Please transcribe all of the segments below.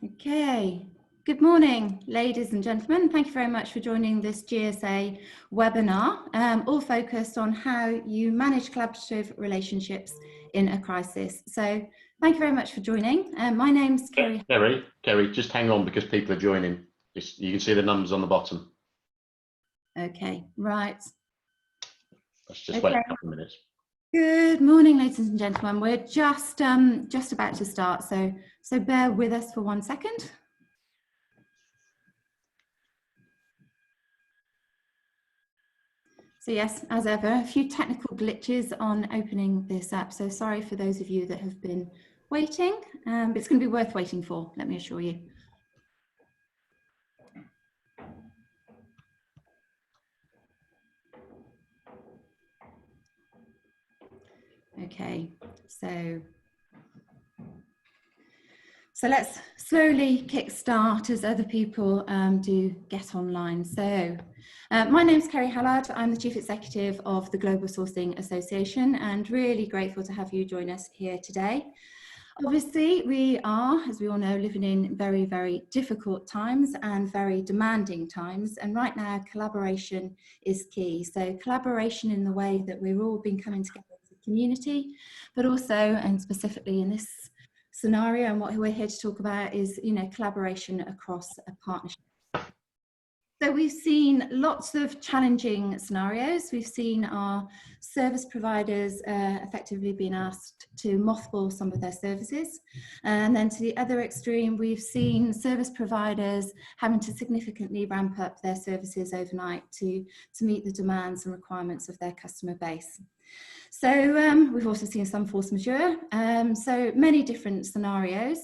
Okay, good morning, ladies and gentlemen. Thank you very much for joining this GSA webinar, all focused on how you manage collaborative relationships in a crisis. So thank you very much for joining. My name's Kerry. Kerry, just hang on because people are joining. You can see the numbers on the bottom. Okay, right. Let's just wait a couple of minutes. Good morning, ladies and gentlemen. We're just about to start, so bear with us for 1 second. So yes, as ever, a few technical glitches on opening this up. So sorry for those of you that have been waiting, but it's going to be worth waiting for, let me assure you. Okay, so let's slowly kickstart as other people do get online. So my name's Kerry Hallard. I'm the Chief Executive of the Global Sourcing Association and really grateful to have you join us here today. Obviously, we are, as we all know, living in very, very difficult times and very demanding times. And right now, collaboration is key. So collaboration in the way that we've all been coming together as a community, but also, and specifically in this scenario, and what we're here to talk about is, collaboration across a partnership. So we've seen lots of challenging scenarios. We've seen our service providers effectively being asked to mothball some of their services. And then to the other extreme, we've seen service providers having to significantly ramp up their services overnight to meet the demands and requirements of their customer base. So we've also seen some force majeure, so many different scenarios.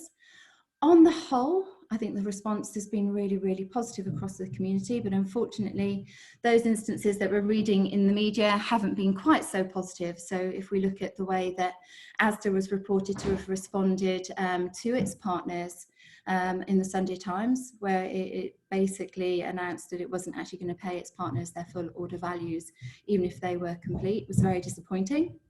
On the whole, I think the response has been really, really positive across the community, but unfortunately, those instances that we're reading in the media haven't been quite so positive. So if we look at the way that Asda was reported to have responded to its partners in the Sunday Times, where it basically announced that it wasn't actually going to pay its partners their full order values, even if they were complete, was very disappointing.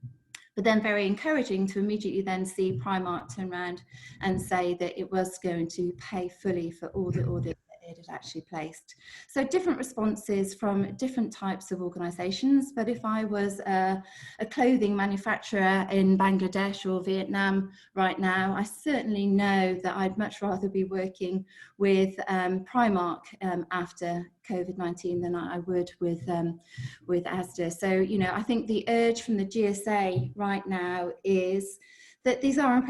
But then very encouraging to immediately then see Primark turn around and say that it was going to pay fully for all the orders that it had actually placed. So different responses from different types of organisations. But if I was a clothing manufacturer in Bangladesh or Vietnam right now, I certainly know that I'd much rather be working with Primark after COVID-19 than I would with Asda. So, I think the urge from the GSA right now is that these are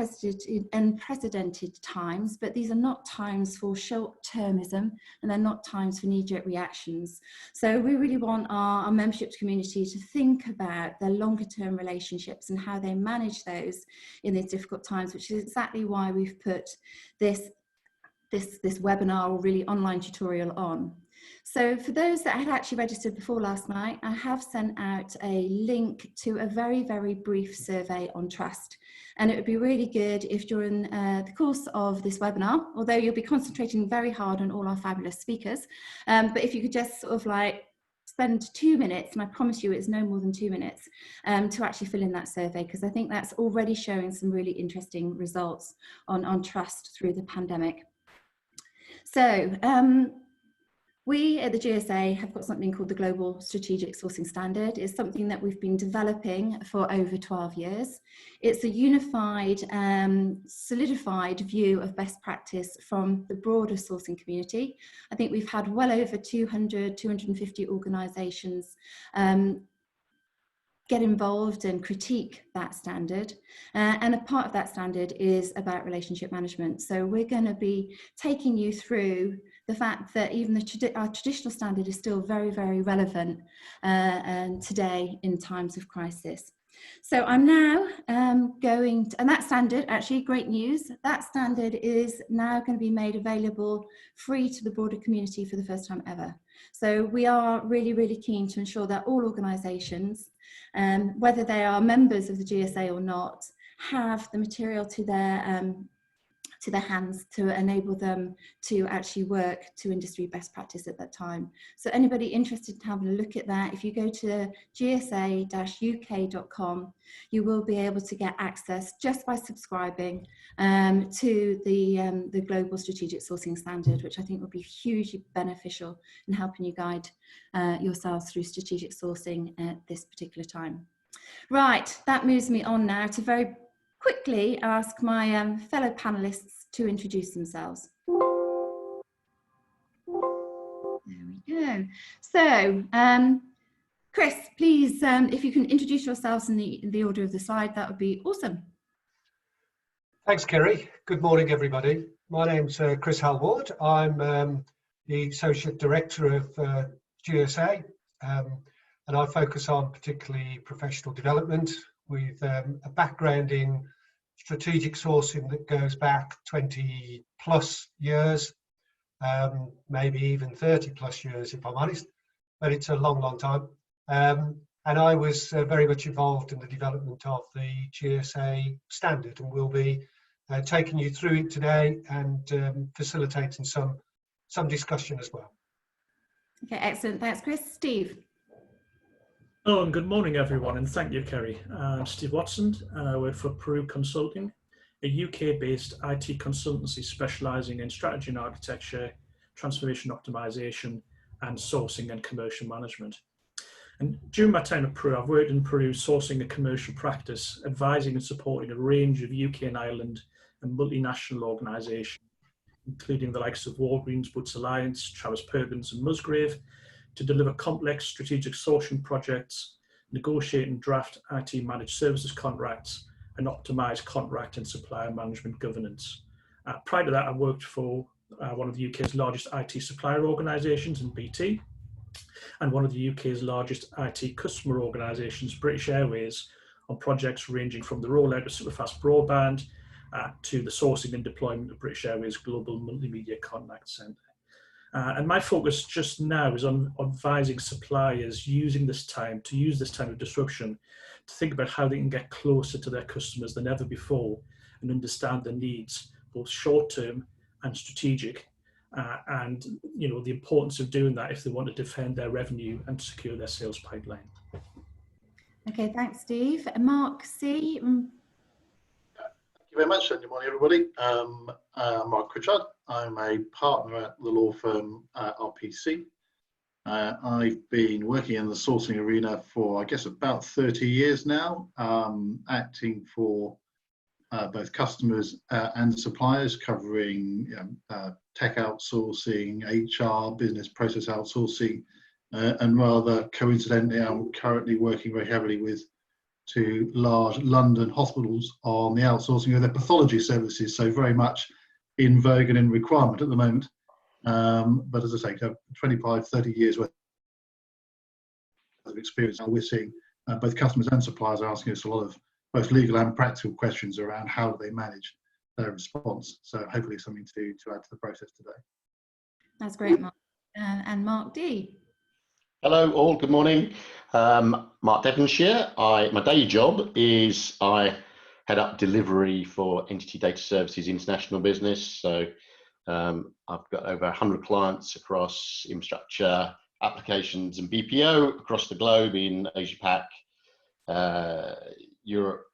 unprecedented times, but these are not times for short-termism, and they're not times for knee-jerk reactions. So we really want our membership community to think about their longer-term relationships and how they manage those in these difficult times, which is exactly why we've put this webinar or really online tutorial on. So for those that had actually registered before last night, I have sent out a link to a very, very brief survey on trust. And it would be really good if during the course of this webinar, although you'll be concentrating very hard on all our fabulous speakers, but if you could just sort of like spend 2 minutes, and I promise you it's no more than 2 minutes, to actually fill in that survey, because I think that's already showing some really interesting results on trust through the pandemic. So we at the GSA have got something called the Global Strategic Sourcing Standard. It's something that we've been developing for over 12 years. It's a unified, solidified view of best practice from the broader sourcing community. I think we've had well over 250 organisations get involved and critique that standard. And a part of that standard is about relationship management. So we're going to be taking you through the fact that even our traditional standard is still very, very relevant and today in times of crisis. So I'm now going to, and that standard, actually great news, that standard is now going to be made available free to the broader community for the first time ever. So we are really, really keen to ensure that all organisations, whether they are members of the GSA or not, have the material to their to their hands to enable them to actually work to industry best practice at that time. So anybody interested in having a look at that, if you go to gsa-uk.com, you will be able to get access just by subscribing to the Global Strategic Sourcing Standard, which I think will be hugely beneficial in helping you guide yourselves through strategic sourcing at this particular time. Right, that moves me on now to very quickly ask my fellow panelists to introduce themselves. There we go. So, Chris, please, if you can introduce yourselves in the order of the slide, that would be awesome. Thanks, Kerry. Good morning, everybody. My name's Chris Halward. I'm the Associate Director of GSA, and I focus on particularly professional development with a background in strategic sourcing that goes back 20 plus years, maybe even 30 plus years if I'm honest, but it's a long, long time. And I was very much involved in the development of the GSA standard, and will be taking you through it today and facilitating some discussion as well. Okay, excellent. Thanks, Chris. Steve. Hello and good morning, everyone, and thank you, Kerry. I'm Steve Watson, and I work for Peru Consulting, a UK-based IT consultancy specialising in strategy and architecture, transformation optimisation, and sourcing and commercial management. And during my time at Peru, I've worked in Peru sourcing a commercial practice, advising and supporting a range of UK and Ireland and multinational organisations, including the likes of Walgreens, Boots Alliance, Travis Perkins and Musgrave, to deliver complex strategic sourcing projects, negotiate and draft IT managed services contracts, and optimise contract and supplier management governance. Prior to that, I worked for one of the UK's largest IT supplier organisations in BT, and one of the UK's largest IT customer organisations, British Airways, on projects ranging from the rollout of superfast broadband to the sourcing and deployment of British Airways Global Multimedia Contact Centre. And my focus just now is on advising suppliers using this time of disruption to think about how they can get closer to their customers than ever before and understand their needs, both short-term and strategic, and the importance of doing that if they want to defend their revenue and secure their sales pipeline. Okay, thanks, Steve. Mark C. Thank you very much, and good morning, everybody. I'm Mark Pritchard. I'm a partner at the law firm RPC. I've been working in the sourcing arena for, I guess, about 30 years now, acting for both customers and suppliers, covering tech outsourcing, HR, business process outsourcing, and rather coincidentally, I'm currently working very heavily with two large London hospitals on the outsourcing of their pathology services, so very much in vogue and in requirement at the moment. But as I say, 25, 30 years worth of experience. We're seeing both customers and suppliers are asking us a lot of both legal and practical questions around how they manage their response. So hopefully something to add to the process today. That's great, Mark. And Mark D. Hello all, good morning. Mark Devonshire. My day job is I head up delivery for Entity Data Services International Business. So I've got over 100 clients across infrastructure, applications and BPO across the globe in Asia Pac, Europe,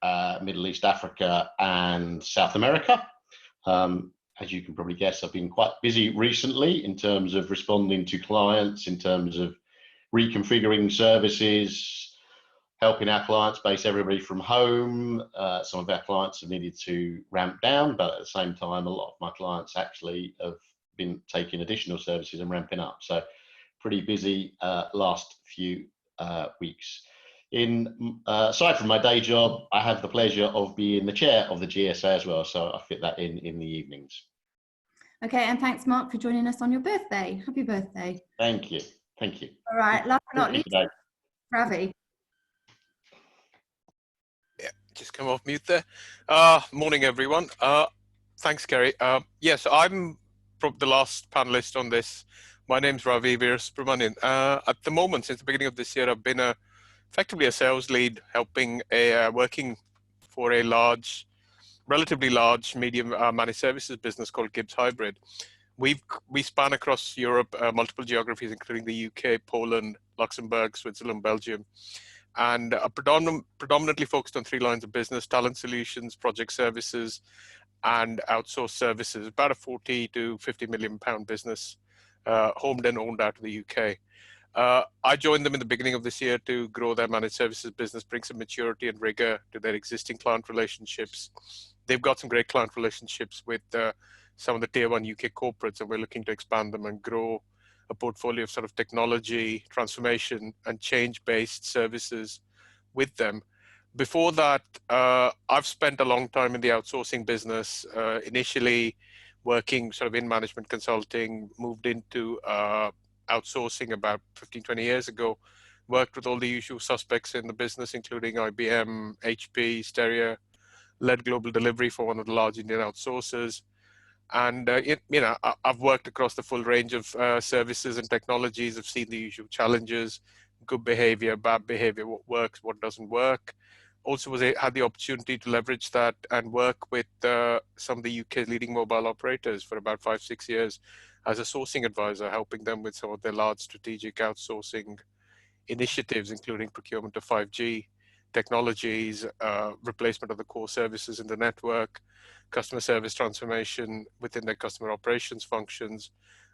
Middle East, Africa and South America. As you can probably guess, I've been quite busy recently in terms of responding to clients, in terms of reconfiguring services, helping our clients base everybody from home. Some of our clients have needed to ramp down, but at the same time, a lot of my clients actually have been taking additional services and ramping up. So pretty busy last few weeks. Aside from my day job, I have the pleasure of being the chair of the GSA as well, so I fit that in the evenings. Okay, and thanks, Mark, for joining us on your birthday. Happy birthday. Thank you. Thank you. All right, last but not least, Ravi. Yeah, just come off mute there. Morning, everyone. Thanks, Kerry. Yes, I'm probably the last panelist on this. My name's Ravi Veerasubramanian. At the moment, since the beginning of this year, I've been effectively a sales lead, helping working for a large relatively large medium managed services business called Gibbs Hybrid. We span across Europe, multiple geographies, including the UK, Poland, Luxembourg, Switzerland, Belgium, and are predominantly focused on 3 lines of business: talent solutions, project services, and outsourced services. About a 40 to 50 million pound business, homed and owned out of the UK. I joined them in the beginning of this year to grow their managed services business, bring some maturity and rigor to their existing client relationships. They've got some great client relationships with some of the tier 1 UK corporates, and we're looking to expand them and grow a portfolio of sort of technology, transformation, and change-based services with them. Before that, I've spent a long time in the outsourcing business, initially working sort of in management consulting, moved into outsourcing about 15, 20 years ago, worked with all the usual suspects in the business, including IBM, HP, Stereo, led global delivery for one of the large Indian outsourcers. And, I've worked across the full range of services and technologies. I've seen the usual challenges, good behavior, bad behavior, what works, what doesn't work. Also had the opportunity to leverage that and work with some of the UK's leading mobile operators for about 5-6 years as a sourcing advisor, helping them with some of their large strategic outsourcing initiatives, including procurement of 5G technologies, replacement of the core services in the network, customer service transformation within their customer operations functions,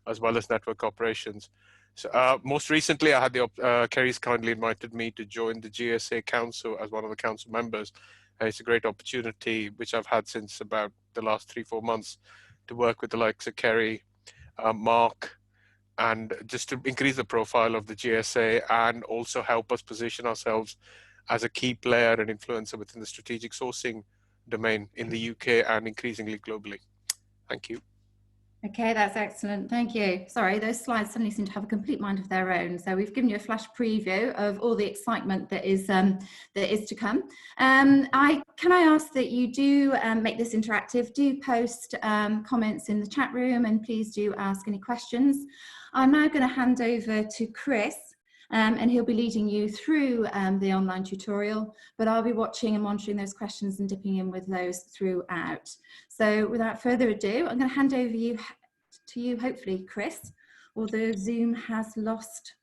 as well as network operations. So, most recently, I had Kerry's kindly invited me to join the GSA Council as one of the council members. It's a great opportunity, which I've had since about the last 3-4 months, to work with the likes of Kerry, Mark, and just to increase the profile of the GSA and also help us position ourselves as a key player and influencer within the strategic sourcing domain in the UK and increasingly globally. Thank you. Okay, that's excellent. Thank you. Sorry, those slides suddenly seem to have a complete mind of their own. So we've given you a flash preview of all the excitement that is to come. Can I ask that you do make this interactive? Do post comments in the chat room, and please do ask any questions. I'm now going to hand over to Chris, and he'll be leading you through the online tutorial, but I'll be watching and monitoring those questions and dipping in with those throughout. So without further ado, I'm going to hand over to you, hopefully, Chris, although Zoom has lost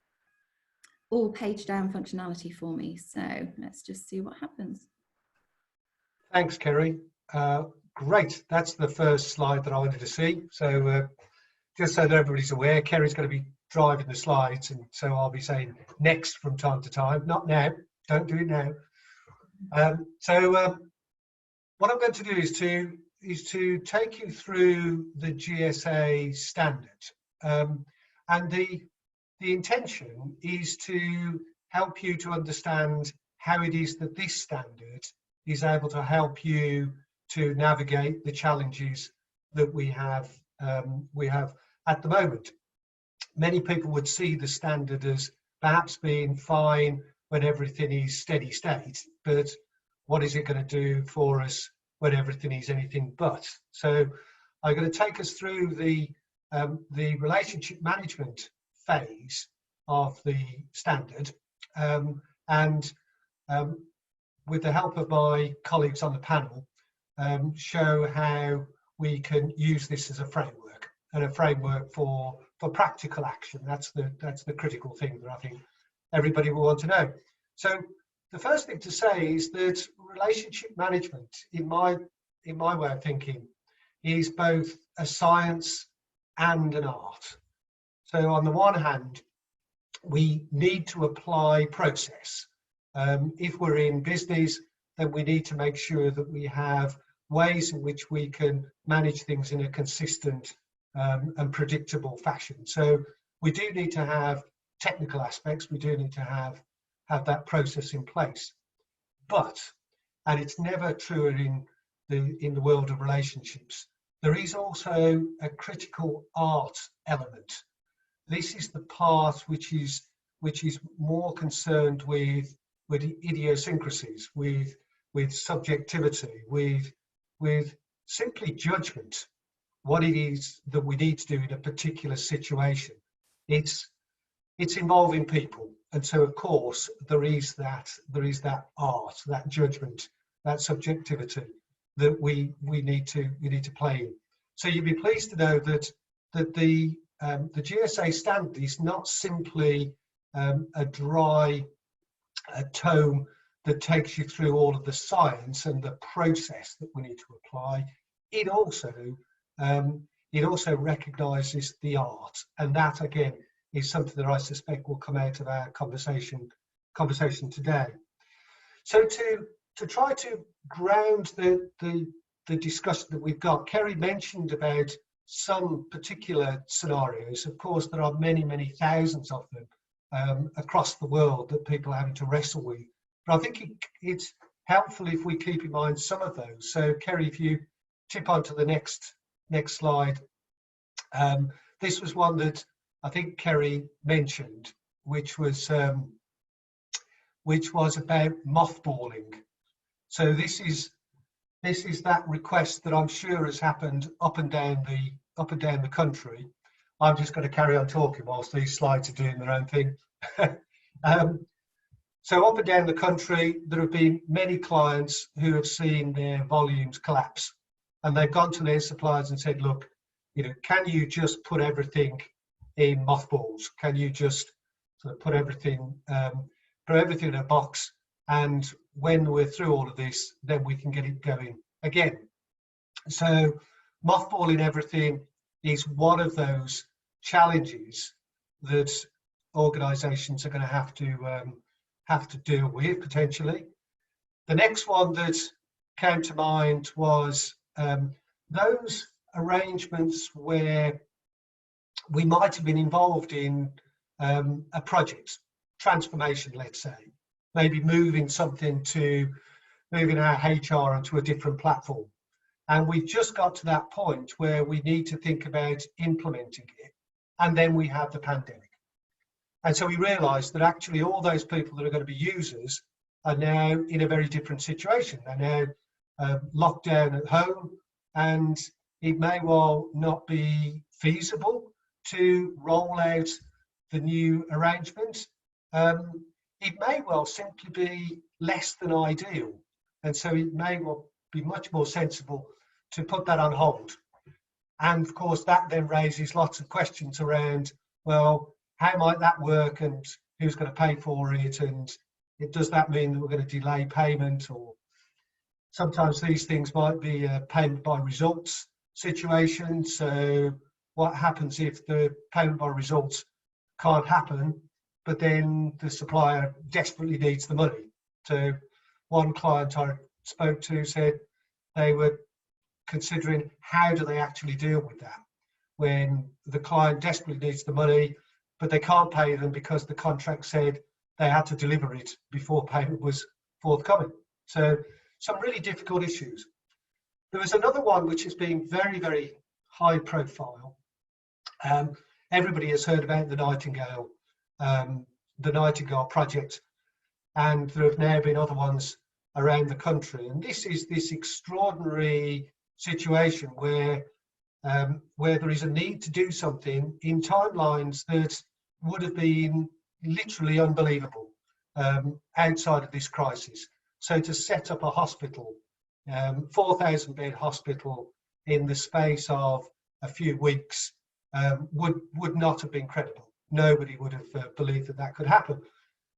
all page down functionality for me. So let's just see what happens. Thanks, Kerry. Great, that's the first slide that I wanted to see. So just so that everybody's aware, Kerry's going to be driving the slides, and so I'll be saying next from time to time. Not now, don't do it now. What I'm going to do is to take you through the GSA standard, and the intention is to help you to understand how it is that this standard is able to help you to navigate the challenges that we have at the moment. Many people would see the standard as perhaps being fine when everything is steady state, but what is it going to do for us when everything is anything but? So I'm going to take us through the relationship management phase of the standard, and with the help of my colleagues on the panel, show how we can use this as a framework, and a framework for practical action. That's the critical thing that I think everybody will want to know. So the first thing to say is that relationship management, in my way of thinking, is both a science and an art. So on the one hand, we need to apply process. If we're in business, then we need to make sure that we have ways in which we can manage things in a consistent and predictable fashion. So we do need to have technical aspects, we do need to have that process in place. But, and it's never truer in the world of relationships, there is also a critical art element. This is the part which is more concerned with idiosyncrasies, with subjectivity, with simply judgment, what it is that we need to do in a particular situation. It's involving people, and so of course there is that art, that judgment, that subjectivity, that we need to play in. So you'd be pleased to know that the GSA standard is not simply a dry tome that takes you through all of the science and the process that we need to apply. It also recognises the art, and that again is something that I suspect will come out of our conversation today. So to try to ground the discussion that we've got, Kerry mentioned about some particular scenarios. Of course, there are many thousands of them across the world that people are having to wrestle with. But I think it's helpful if we keep in mind some of those. So, Kerry, if you tip onto the next slide, this was one that I think Kerry mentioned, which was about mothballing. So this is that request that I'm sure has happened up and down the country. I'm just going to carry on talking whilst these slides are doing their own thing. So up and down the country, there have been many clients who have seen their volumes collapse, and they've gone to their suppliers and said, look, can you just put everything in mothballs? Can you just sort of put everything in a box, and when we're through all of this, then we can get it going again? So mothballing everything is one of those challenges that organisations are going to have to deal with potentially. The next one that came to mind was those arrangements where we might have been involved in a project transformation, let's say, maybe moving our HR onto a different platform, and we've just got to that point where we need to think about implementing it, and then we have the pandemic. And so we realised that actually all those people that are going to be users are now in a very different situation. They're now locked down at home, and it may well not be feasible to roll out the new arrangement. It may well simply be less than ideal. And so it may well be much more sensible to put that on hold. And of course, that then raises lots of questions around, well, how might that work, and who's going to pay for it, and does that mean that we're going to delay payment? Or sometimes these things might be a payment by results situation. So what happens if the payment by results can't happen, but then the supplier desperately needs the money? So one client I spoke to said they were considering how do they actually deal with that when the client desperately needs the money, but they can't pay them because the contract said they had to deliver it before payment was forthcoming. So some really difficult issues. There was another one which has been very high profile. Everybody has heard about the Nightingale project, and there have now been other ones around the country. And this is this extraordinary situation where there is a need to do something in timelines that would have been literally unbelievable outside of this crisis. So to set up a hospital, 4,000 bed hospital in the space of a few weeks would not have been credible. Nobody would have believed that could happen,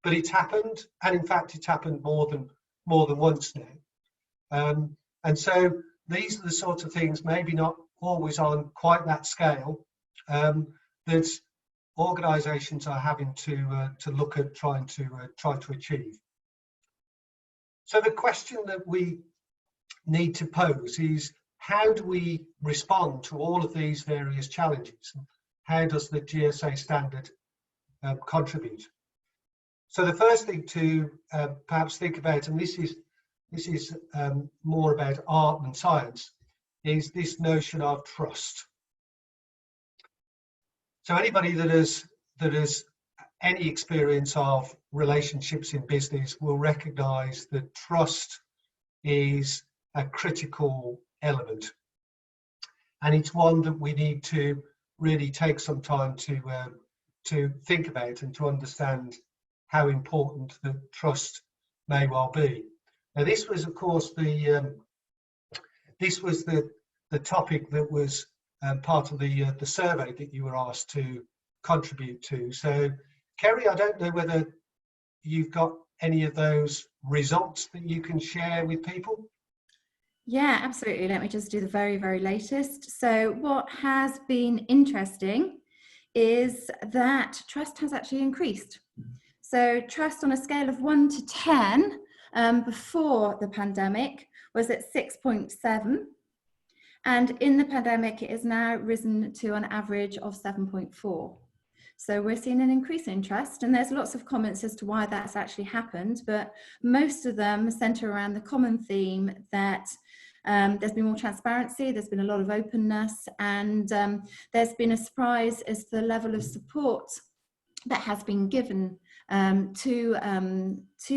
but it's happened, and in fact it's happened more than once now. And so these are the sorts of things, maybe not always on quite that scale, that organisations are having to look at trying to achieve. So the question that we need to pose is, how do we respond to all of these various challenges? How does the GSA standard contribute? So the first thing to perhaps think about, and this is more about art than science, is this notion of trust. So anybody that has any experience of relationships in business will recognise that trust is a critical element, and it's one that we need to really take some time to think about and to understand how important the trust may well be. Now, this was, of course, the this was the topic that was part of the survey that you were asked to contribute to. So, Kerry, I don't know whether you've got any of those results that you can share with people. Yeah, absolutely. Let me just do the very, very latest. So what has been interesting is that trust has actually increased. So trust on a scale of 1 to 10 before the pandemic was at 6.7. And in the pandemic, it has now risen to an average of 7.4. So we're seeing an increase in trust, and there's lots of comments as to why that's actually happened, but most of them center around the common theme that there's been more transparency, there's been a lot of openness, and there's been a surprise as to the level of support that has been given to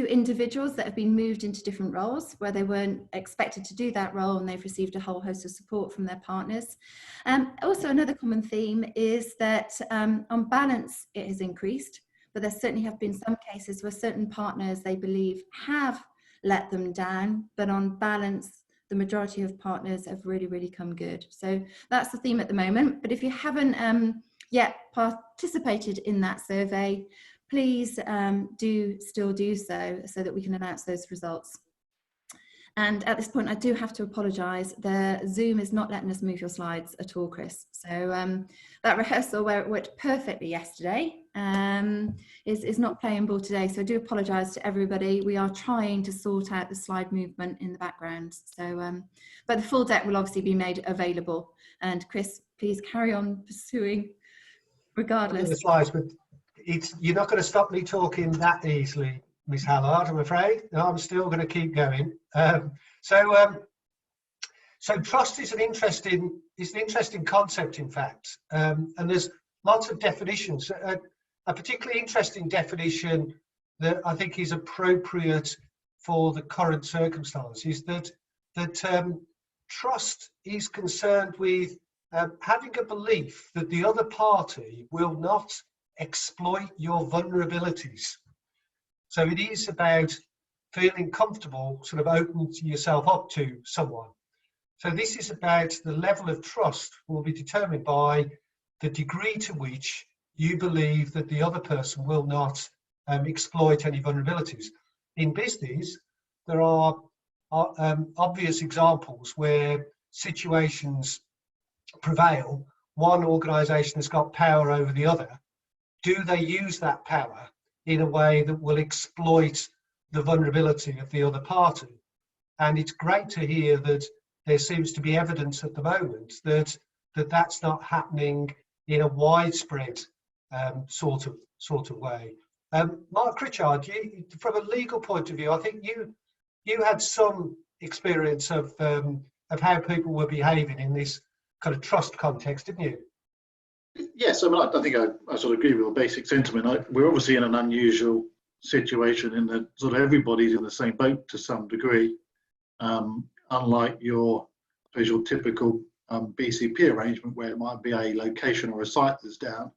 individuals that have been moved into different roles where they weren't expected to do that role, and they've received a whole host of support from their partners. Also, another common theme is that on balance it has increased, but there certainly have been some cases where certain partners they believe have let them down, but on balance the majority of partners have really come good. So that's the theme at the moment. But if you haven't yet participated in that survey, please do still do so that we can announce those results. And at this point, I do have to apologise. The Zoom is not letting us move your slides at all, Chris. So that rehearsal where it worked perfectly yesterday is not playing ball today. So I do apologise to everybody. We are trying to sort out the slide movement in the background. So, but the full deck will obviously be made available. And Chris, please carry on pursuing regardless. The slides, but you're not going to stop me talking that easily, Miss Hallard, I'm afraid. No, I'm still going to keep going. So trust is an interesting concept, in fact, and there's lots of definitions. A particularly interesting definition that I think is appropriate for the current circumstances is that trust is concerned with having a belief that the other party will not exploit your vulnerabilities. So it is about feeling comfortable, sort of opening yourself up to someone. So this is about the level of trust will be determined by the degree to which you believe that the other person will not exploit any vulnerabilities. In business, there are obvious examples where situations prevail. One organisation has got power over the other. Do they use that power in a way that will exploit the vulnerability of the other party? And it's great to hear that there seems to be evidence at the moment that that's not happening in a widespread sort of way. Mark Critchard, from a legal point of view, I think you had some experience of how people were behaving in this kind of trust context, didn't you? Yes, I mean, I think I sort of agree with the basic sentiment. We're obviously in an unusual situation in that sort of everybody's in the same boat to some degree. Unlike your typical BCP arrangement where it might be a location or a site that's down.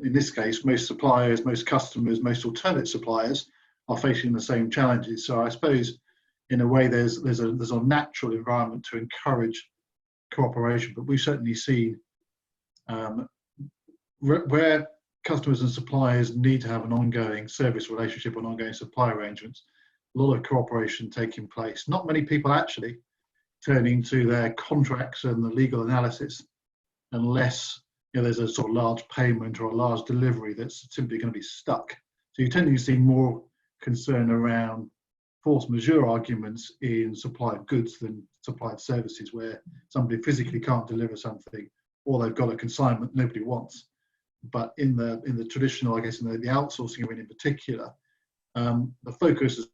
In this case, most suppliers, most customers, most alternate suppliers are facing the same challenges. So I suppose in a way there's a natural environment to encourage cooperation, but we've certainly seen where customers and suppliers need to have an ongoing service relationship and ongoing supply arrangements, a lot of cooperation taking place. Not many people actually turning to their contracts and the legal analysis unless there's a sort of large payment or a large delivery that's simply going to be stuck. So you tend to see more concern around force majeure arguments in supplied goods than supplied services, where somebody physically can't deliver something or they've got a consignment nobody wants. But in the traditional, I guess, in the outsourcing arena in particular, the focus has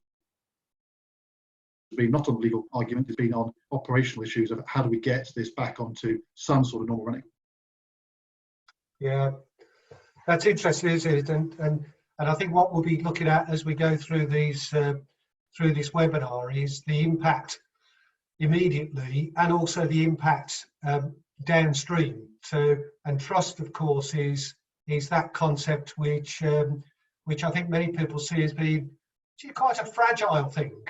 been not on legal argument, it's been on operational issues of how do we get this back onto some sort of normal running. Yeah, that's interesting, isn't it? And I think what we'll be looking at as we go through these through this webinar is the impact immediately and also the impact downstream. So, and trust, of course, is that concept which I think many people see as being quite a fragile thing.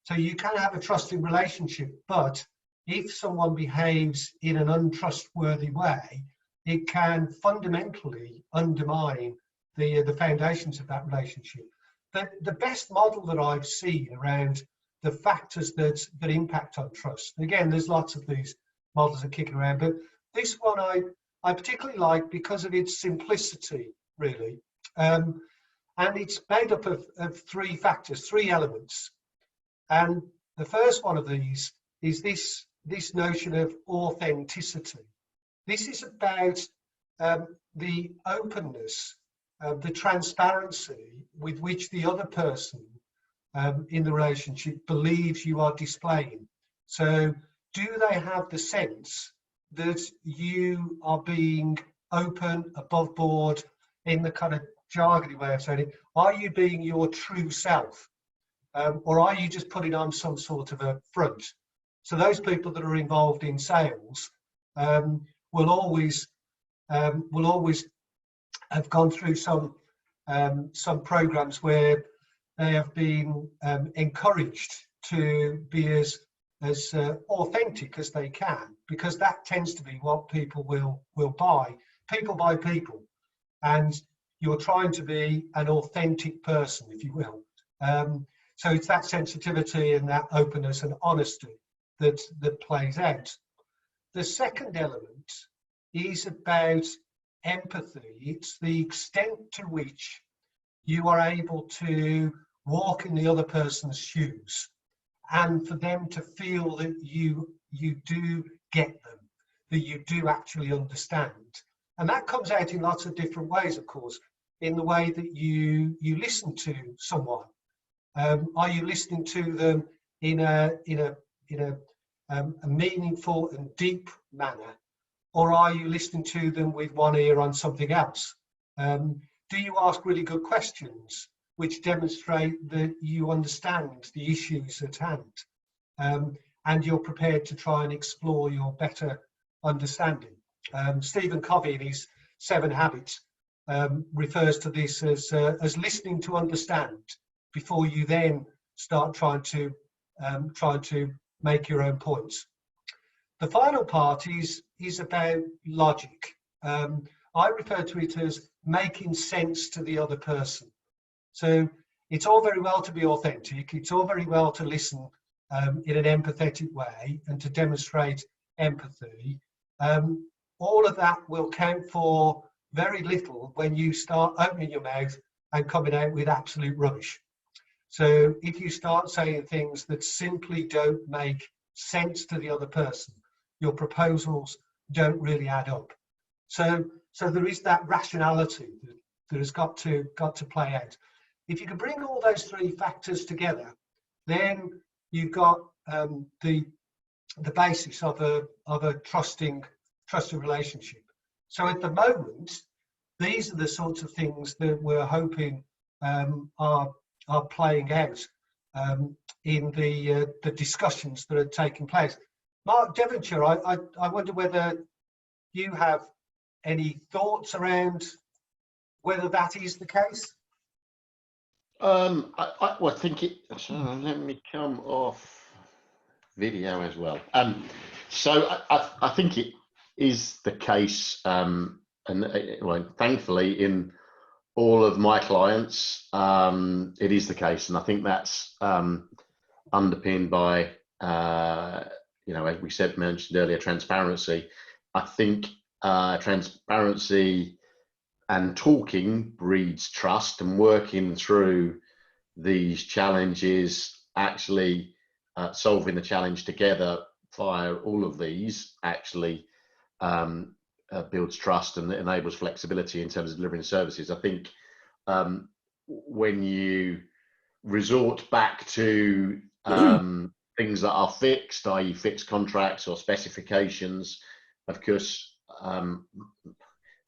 So you can have a trusting relationship, but if someone behaves in an untrustworthy way, it can fundamentally undermine the foundations of that relationship. The best model that I've seen around the factors that impact on trust, again, there's lots of these models that are kicking around, but this one I particularly like because of its simplicity, really. And it's made up of three factors, three elements. And the first one of these is this notion of authenticity. This is about the openness, the transparency with which the other person in the relationship believes you are displaying. So do they have the sense that you are being open, above board, in the kind of jargony way of saying it? Are you being your true self? Or are you just putting on some sort of a front? So those people that are involved in sales will always have gone through some programs where they have been encouraged to be as authentic as they can, because that tends to be what people will buy. People buy people, and you're trying to be an authentic person, if you will. So it's that sensitivity and that openness and honesty that plays out. The second element is about empathy. It's the extent to which you are able to walk in the other person's shoes, and for them to feel that you do get them, that you do actually understand. And that comes out in lots of different ways, of course, in the way that you listen to someone. Are you listening to them in a meaningful and deep manner, or are you listening to them with one ear on something else? Do you ask really good questions which demonstrate that you understand the issues at hand, and you're prepared to try and explore your better understanding? Stephen Covey, in his 7 Habits, refers to this as listening to understand before you then start trying to make your own points. The final part is about logic. I refer to it as making sense to the other person. So it's all very well to be authentic. It's all very well to listen in an empathetic way and to demonstrate empathy. All of that will count for very little when you start opening your mouth and coming out with absolute rubbish. So if you start saying things that simply don't make sense to the other person, your proposals don't really add up. So there is that rationality that has got to play out. If you can bring all those three factors together, then you've got the basis of a trusting relationship. So at the moment, these are the sorts of things that we're hoping are playing out in the discussions that are taking place. Mark Devonshire, I wonder whether you have any thoughts around whether that is the case? I think it. So let me come off video as well. So I think it is the case, and well, thankfully, in all of my clients, it is the case, and I think that's underpinned by, as we mentioned earlier, transparency. I think transparency and talking breeds trust, and working through these challenges, actually solving the challenge together via all of these, actually builds trust and enables flexibility in terms of delivering services. I think when you resort back to things that are fixed, i.e. fixed contracts or specifications, of course,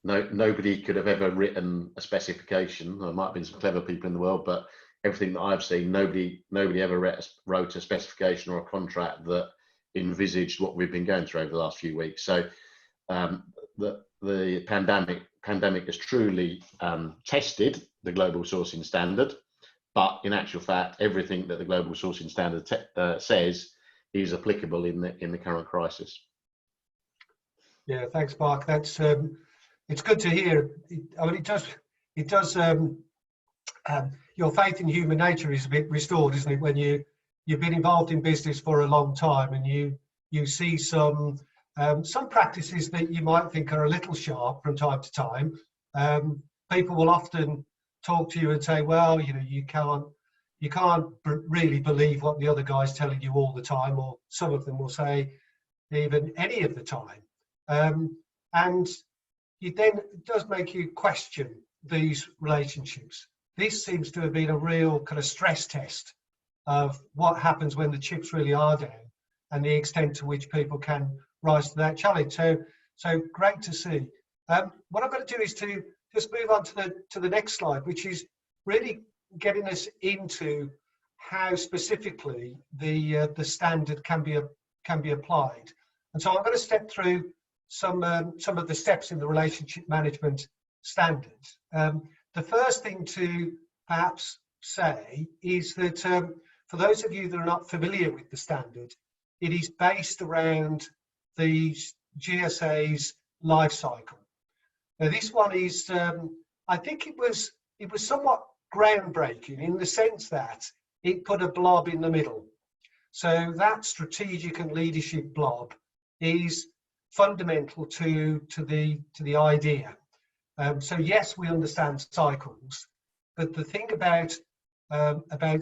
nobody could have ever written a specification. There might have been some clever people in the world, but everything that I've seen, nobody ever wrote a specification or a contract that envisaged what we've been going through over the last few weeks. So the pandemic has truly tested the global sourcing standard, but in actual fact, everything that the global sourcing standard says is applicable in the current crisis. Yeah, thanks, Mark. That's it's good to hear. I mean, it does. Your faith in human nature is a bit restored, isn't it? When you've been involved in business for a long time and you see some practices that you might think are a little sharp from time to time. People will often talk to you and say, well, you know, you can't really believe what the other guy's telling you all the time, or some of them will say even any of the time. And it does make you question these relationships. This seems to have been a real kind of stress test of what happens when the chips really are down and the extent to which people can rise to that challenge. So great to see. What I'm going to do is to just move on to the next slide, which is really getting us into how specifically the standard can be applied. And so I'm going to step through some of the steps in the relationship management standards. The first thing to perhaps say is that for those of you that are not familiar with the standard, it is based around the GSA's life cycle. Now, this one is, I think it was somewhat groundbreaking in the sense that it put a blob in the middle. So that strategic and leadership blob is fundamental to the idea. So yes, we understand cycles, but the thing about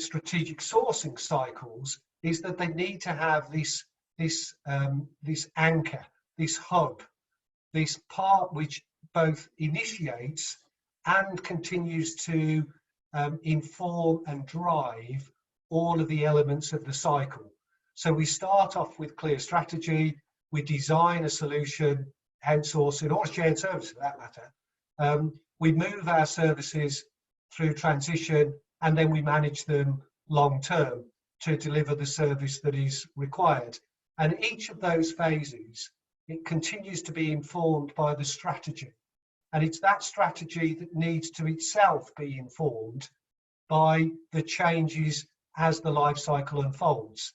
strategic sourcing cycles is that they need to have this anchor, this hub, this part which both initiates and continues to inform and drive all of the elements of the cycle. So we start off with clear strategy, we design a solution, outsourcing or shared service for that matter. We move our services through transition, and then we manage them long term to deliver the service that is required. And each of those phases, it continues to be informed by the strategy. And it's that strategy that needs to itself be informed by the changes as the life cycle unfolds.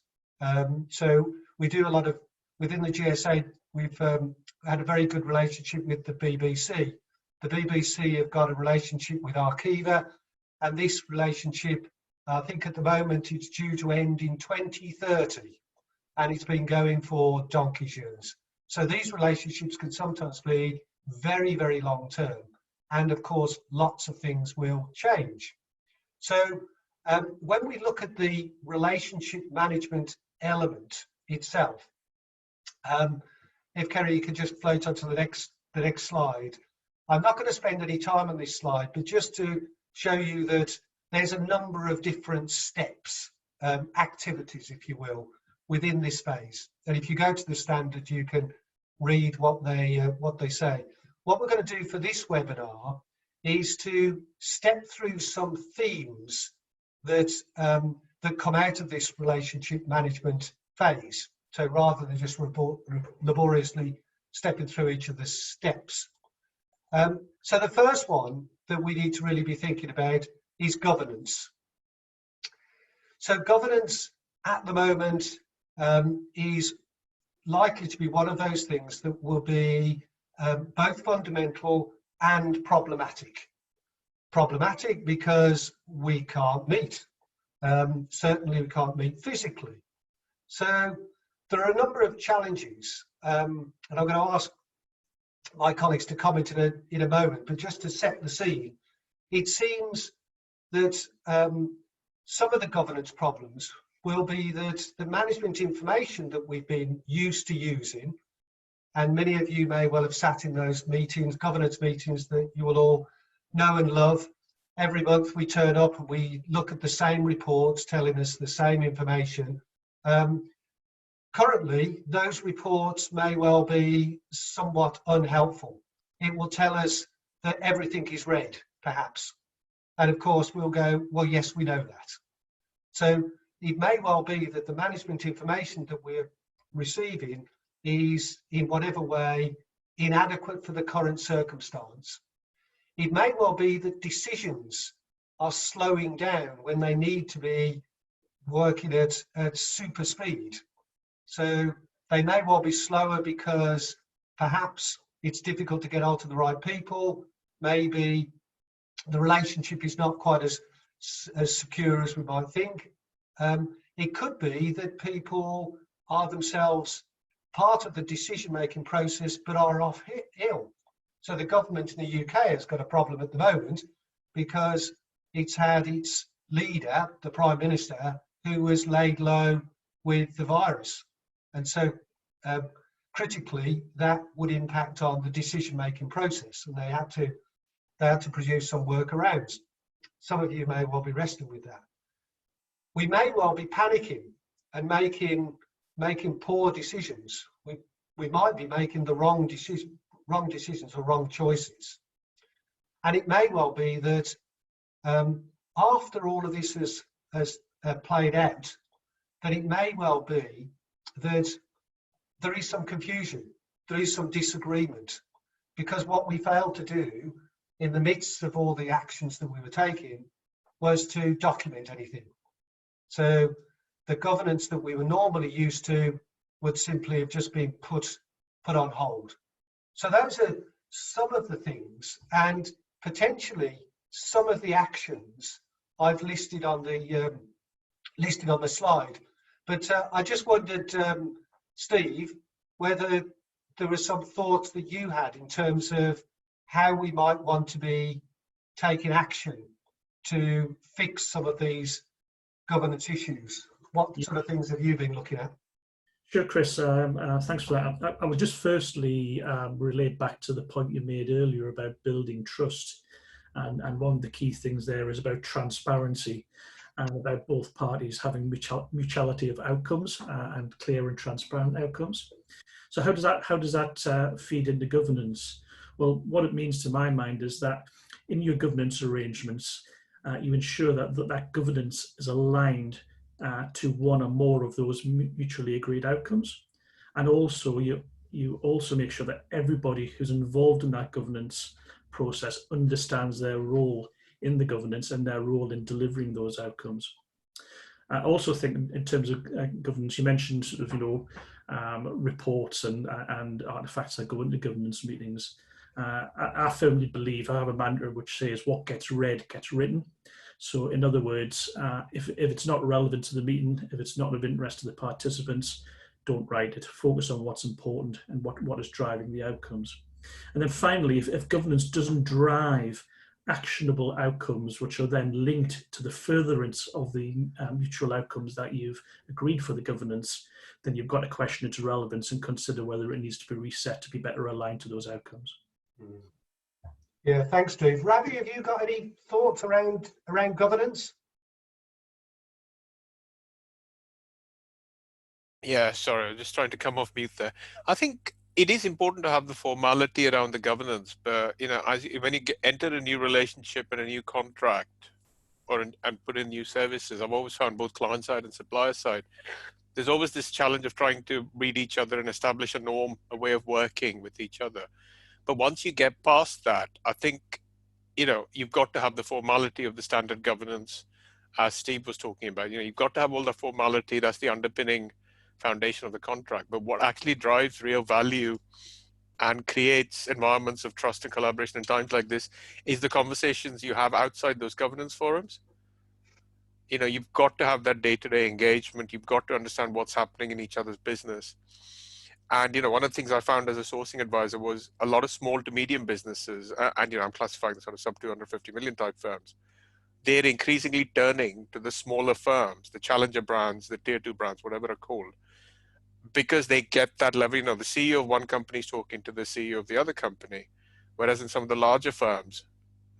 So we do a lot of, within the GSA, we've had a very good relationship with the BBC. The BBC have got a relationship with Arqiva, and this relationship, I think at the moment, it's due to end in 2030, and it's been going for donkey's years. So these relationships can sometimes be very, very long term, and of course, lots of things will change. So when we look at the relationship management element itself, if Kerry, you could just float on to the next slide. I'm not going to spend any time on this slide, but just to show you that there's a number of different steps, activities, if you will, within this phase. And if you go to the standard, you can read what they say. What we're going to do for this webinar is to step through some themes that come out of this relationship management phase. So rather than just laboriously stepping through each of the steps. So the first one that we need to really be thinking about is governance. So governance at the moment is likely to be one of those things that will be both fundamental and problematic. Problematic because we can't meet. Certainly we can't meet physically. So there are a number of challenges, and I'm going to ask my colleagues to comment in a moment, but just to set the scene, it seems that some of the governance problems will be that the management information that we've been used to using, and many of you may well have sat in those meetings, governance meetings that you will all know and love. Every month we turn up and we look at the same reports telling us the same information. Currently, those reports may well be somewhat unhelpful. It will tell us that everything is red, perhaps. And of course, we'll go, well, yes, we know that. So it may well be that the management information that we're receiving is in whatever way inadequate for the current circumstance. It may well be that decisions are slowing down when they need to be working at super speed. So they may well be slower because perhaps it's difficult to get hold of the right people. Maybe the relationship is not quite as secure as we might think. It could be that people are themselves part of the decision-making process but are off ill. So the government in the UK has got a problem at the moment because it's had its leader, the Prime Minister, who was laid low with the virus. And so critically, that would impact on the decision-making process, and they had to produce some workarounds. Some of you may well be wrestling with that. We may well be panicking and making poor decisions. We might be making the wrong decisions or wrong choices. And it may well be that after all of this has played out, that it may well be that there is some confusion, there is some disagreement, because what we failed to do in the midst of all the actions that we were taking was to document anything. So the governance that we were normally used to would simply have just been put on hold. So those are some of the things, and potentially some of the actions I've listed on the slide. But I just wondered, Steve, whether there were some thoughts that you had in terms of how we might want to be taking action to fix some of these governance issues. What sort of things have you been looking at? Sure, Chris. Thanks for that. I would just firstly relate back to the point you made earlier about building trust. And one of the key things there is about transparency and about both parties having mutuality of outcomes and clear and transparent outcomes. So how does that feed into governance? Well, what it means to my mind is that in your governance arrangements, you ensure that governance is aligned to one or more of those mutually agreed outcomes. And also you also make sure that everybody who's involved in that governance process understands their role in the governance and their role in delivering those outcomes. I also think in terms of governance, you mentioned sort of, reports and artifacts that go into governance meetings. I firmly believe, I have a mantra which says what gets read gets written. So in other words, if it's not relevant to the meeting, if it's not of interest to the participants, don't write it. Focus on what's important and what is driving the outcomes. And then finally, if governance doesn't drive actionable outcomes, which are then linked to the furtherance of the mutual outcomes that you've agreed for the governance, then you've got to question its relevance and consider whether it needs to be reset to be better aligned to those outcomes. Yeah, thanks, Steve. Ravi, have you got any thoughts around governance? Yeah, sorry, I'm just trying to come off mute there. I think it is important to have the formality around the governance, but when you enter a new relationship and a new contract, and put in new services, I've always found both client side and supplier side, there's always this challenge of trying to read each other and establish a norm, a way of working with each other. But once you get past that, I think you've got to have the formality of the standard governance, as Steve was talking about. You've got to have all the formality. That's the underpinning foundation of the contract. But what actually drives real value and creates environments of trust and collaboration in times like this is the conversations you have outside those governance forums. You've got to have that day-to-day engagement. You've got to understand what's happening in each other's business. And one of the things I found as a sourcing advisor was a lot of small to medium businesses, and I'm classifying the sort of sub 250 million type firms. They're increasingly turning to the smaller firms, the challenger brands, the tier 2 brands, whatever they're called, because they get that level. The CEO of one company is talking to the CEO of the other company, whereas in some of the larger firms,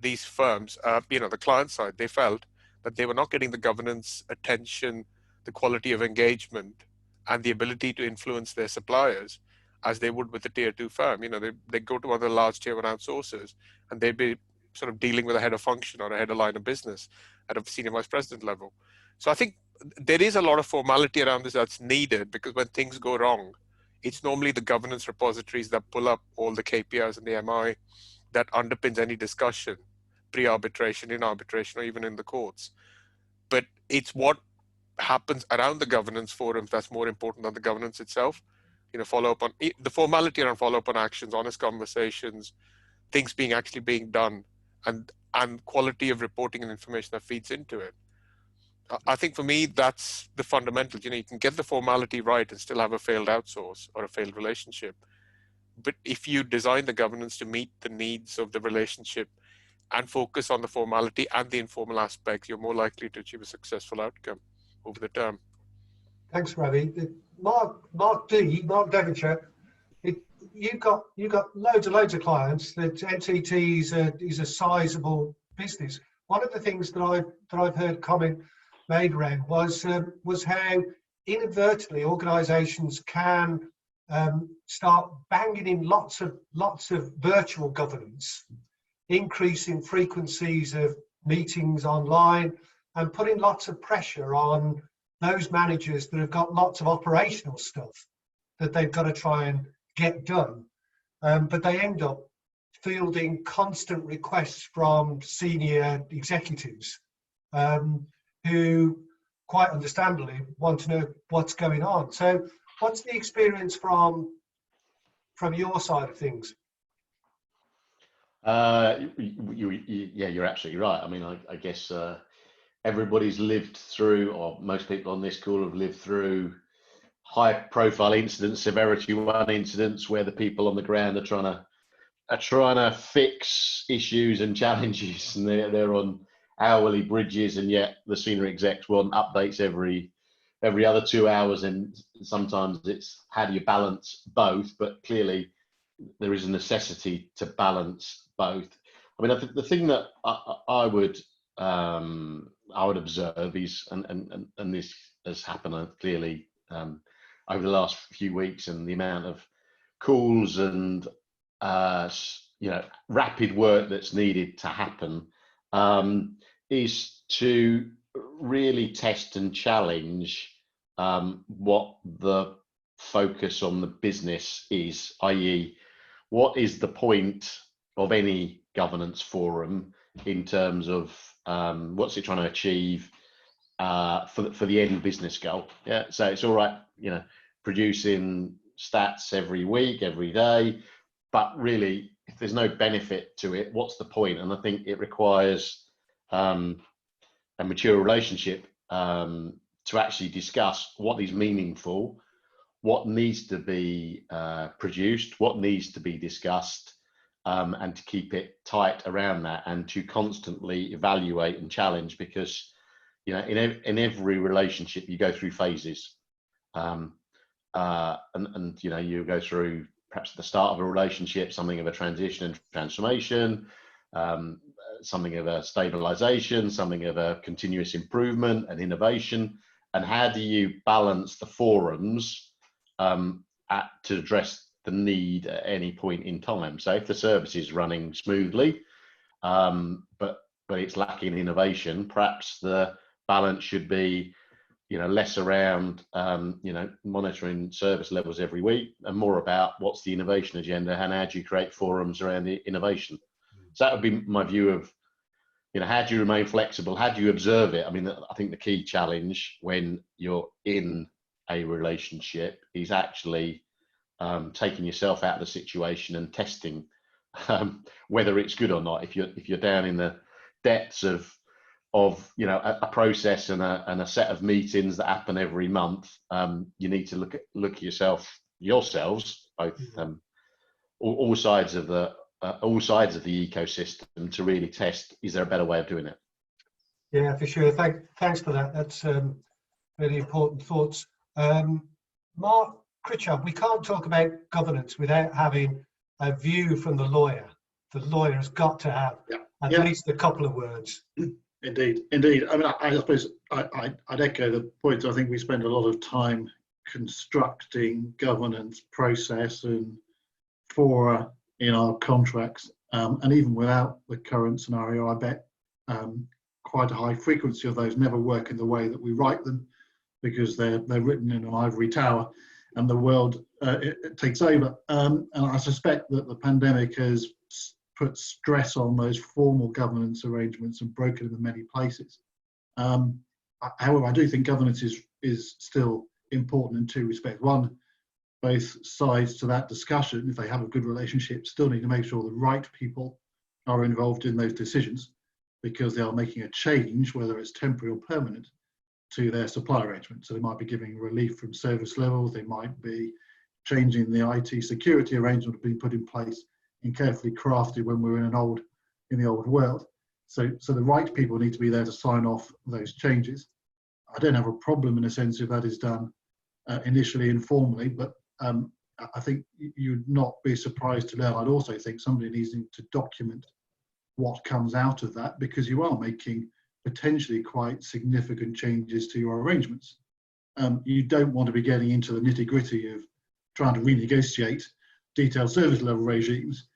these firms, the client side, they felt that they were not getting the governance, attention, the quality of engagement, and the ability to influence their suppliers as they would with a tier 2 firm. They go to other large tier 1 outsourcers and they'd be sort of dealing with a head of function or a head of line of business at a senior vice president level. So I think there is a lot of formality around this that's needed, because when things go wrong, it's normally the governance repositories that pull up all the KPIs and the MI that underpins any discussion, pre-arbitration, in arbitration, or even in the courts. But it's what happens around the governance forums that's more important than the governance itself. Follow up on the formality around follow up on actions, honest conversations, things actually being done, and quality of reporting and information that feeds into it. I think for me, that's the fundamental. You can get the formality right and still have a failed outsource or a failed relationship. But if you design the governance to meet the needs of the relationship and focus on the formality and the informal aspects, you're more likely to achieve a successful outcome over the term. Thanks, Ravi. Mark Devonshire, you've got loads of clients. That NTT is a sizable business. One of the things that I've heard comment made around was how inadvertently organisations can start banging in lots of virtual governance, increasing frequencies of meetings online, and putting lots of pressure on those managers that have got lots of operational stuff that they've got to try and get done. But they end up fielding constant requests from senior executives who quite understandably want to know what's going on. So what's the experience from your side of things? Yeah, you're absolutely right. I mean, I guess everybody's lived through, or most people on this call have lived through, high-profile incidents, severity one incidents, where the people on the ground are trying to fix issues and challenges, and they're on hourly bridges, and yet the senior execs want updates every other 2 hours, and sometimes it's how do you balance both? But clearly, there is a necessity to balance both. I mean, the thing that I would observe is, and this has happened clearly over the last few weeks, and the amount of calls and rapid work that's needed to happen, is to really test and challenge what the focus on the business is, i.e., what is the point of any governance forum in terms of what's it trying to achieve for the end business goal. Yeah, so it's all right, producing stats every week, every day, but really, if there's no benefit to it, what's the point? And I think it requires a mature relationship to actually discuss what is meaningful, what needs to be produced, what needs to be discussed, and to keep it tight around that, and to constantly evaluate and challenge, because in every relationship you go through phases, and you go through, perhaps at the start of a relationship, something of a transition and transformation, something of a stabilization, something of a continuous improvement and innovation. And how do you balance the forums to address the need at any point in time? So if the service is running smoothly, but it's lacking innovation, perhaps the balance should be less around monitoring service levels every week, and more about what's the innovation agenda and how do you create forums around the innovation. So that would be my view of how do you remain flexible, how do you observe it? I mean, I think the key challenge when you're in a relationship is actually taking yourself out of the situation and testing whether it's good or not. If you're down in the depths of a process and a set of meetings that happen every month, you need to look at yourselves, both all sides of the ecosystem, to really test, is there a better way of doing it? Yeah, for sure. Thanks for that. That's really important thoughts. Mark Critchard, we can't talk about governance without having a view from the lawyer. The lawyer has got to have at least a couple of words. Indeed. I mean, I suppose I'd echo the point. I think we spend a lot of time constructing governance process and fora in our contracts, and even without the current scenario, I bet quite a high frequency of those never work in the way that we write them, because they're written in an ivory tower, and the world it takes over. And I suspect that the pandemic has put stress on those formal governance arrangements and broken them in many places. However, I do think governance is still important in two respects. One, both sides to that discussion, if they have a good relationship, still need to make sure the right people are involved in those decisions, because they are making a change, whether it's temporary or permanent, to their supply arrangement. So they might be giving relief from service levels, they might be changing the IT security arrangement being put in place and carefully crafted when we were in the old world. So the right people need to be there to sign off those changes. I don't have a problem in a sense if that is done initially informally, but I think you'd not be surprised to learn. I'd also think somebody needs to document what comes out of that, because you are making potentially quite significant changes to your arrangements. You don't want to be getting into the nitty-gritty of trying to renegotiate detailed service level regimes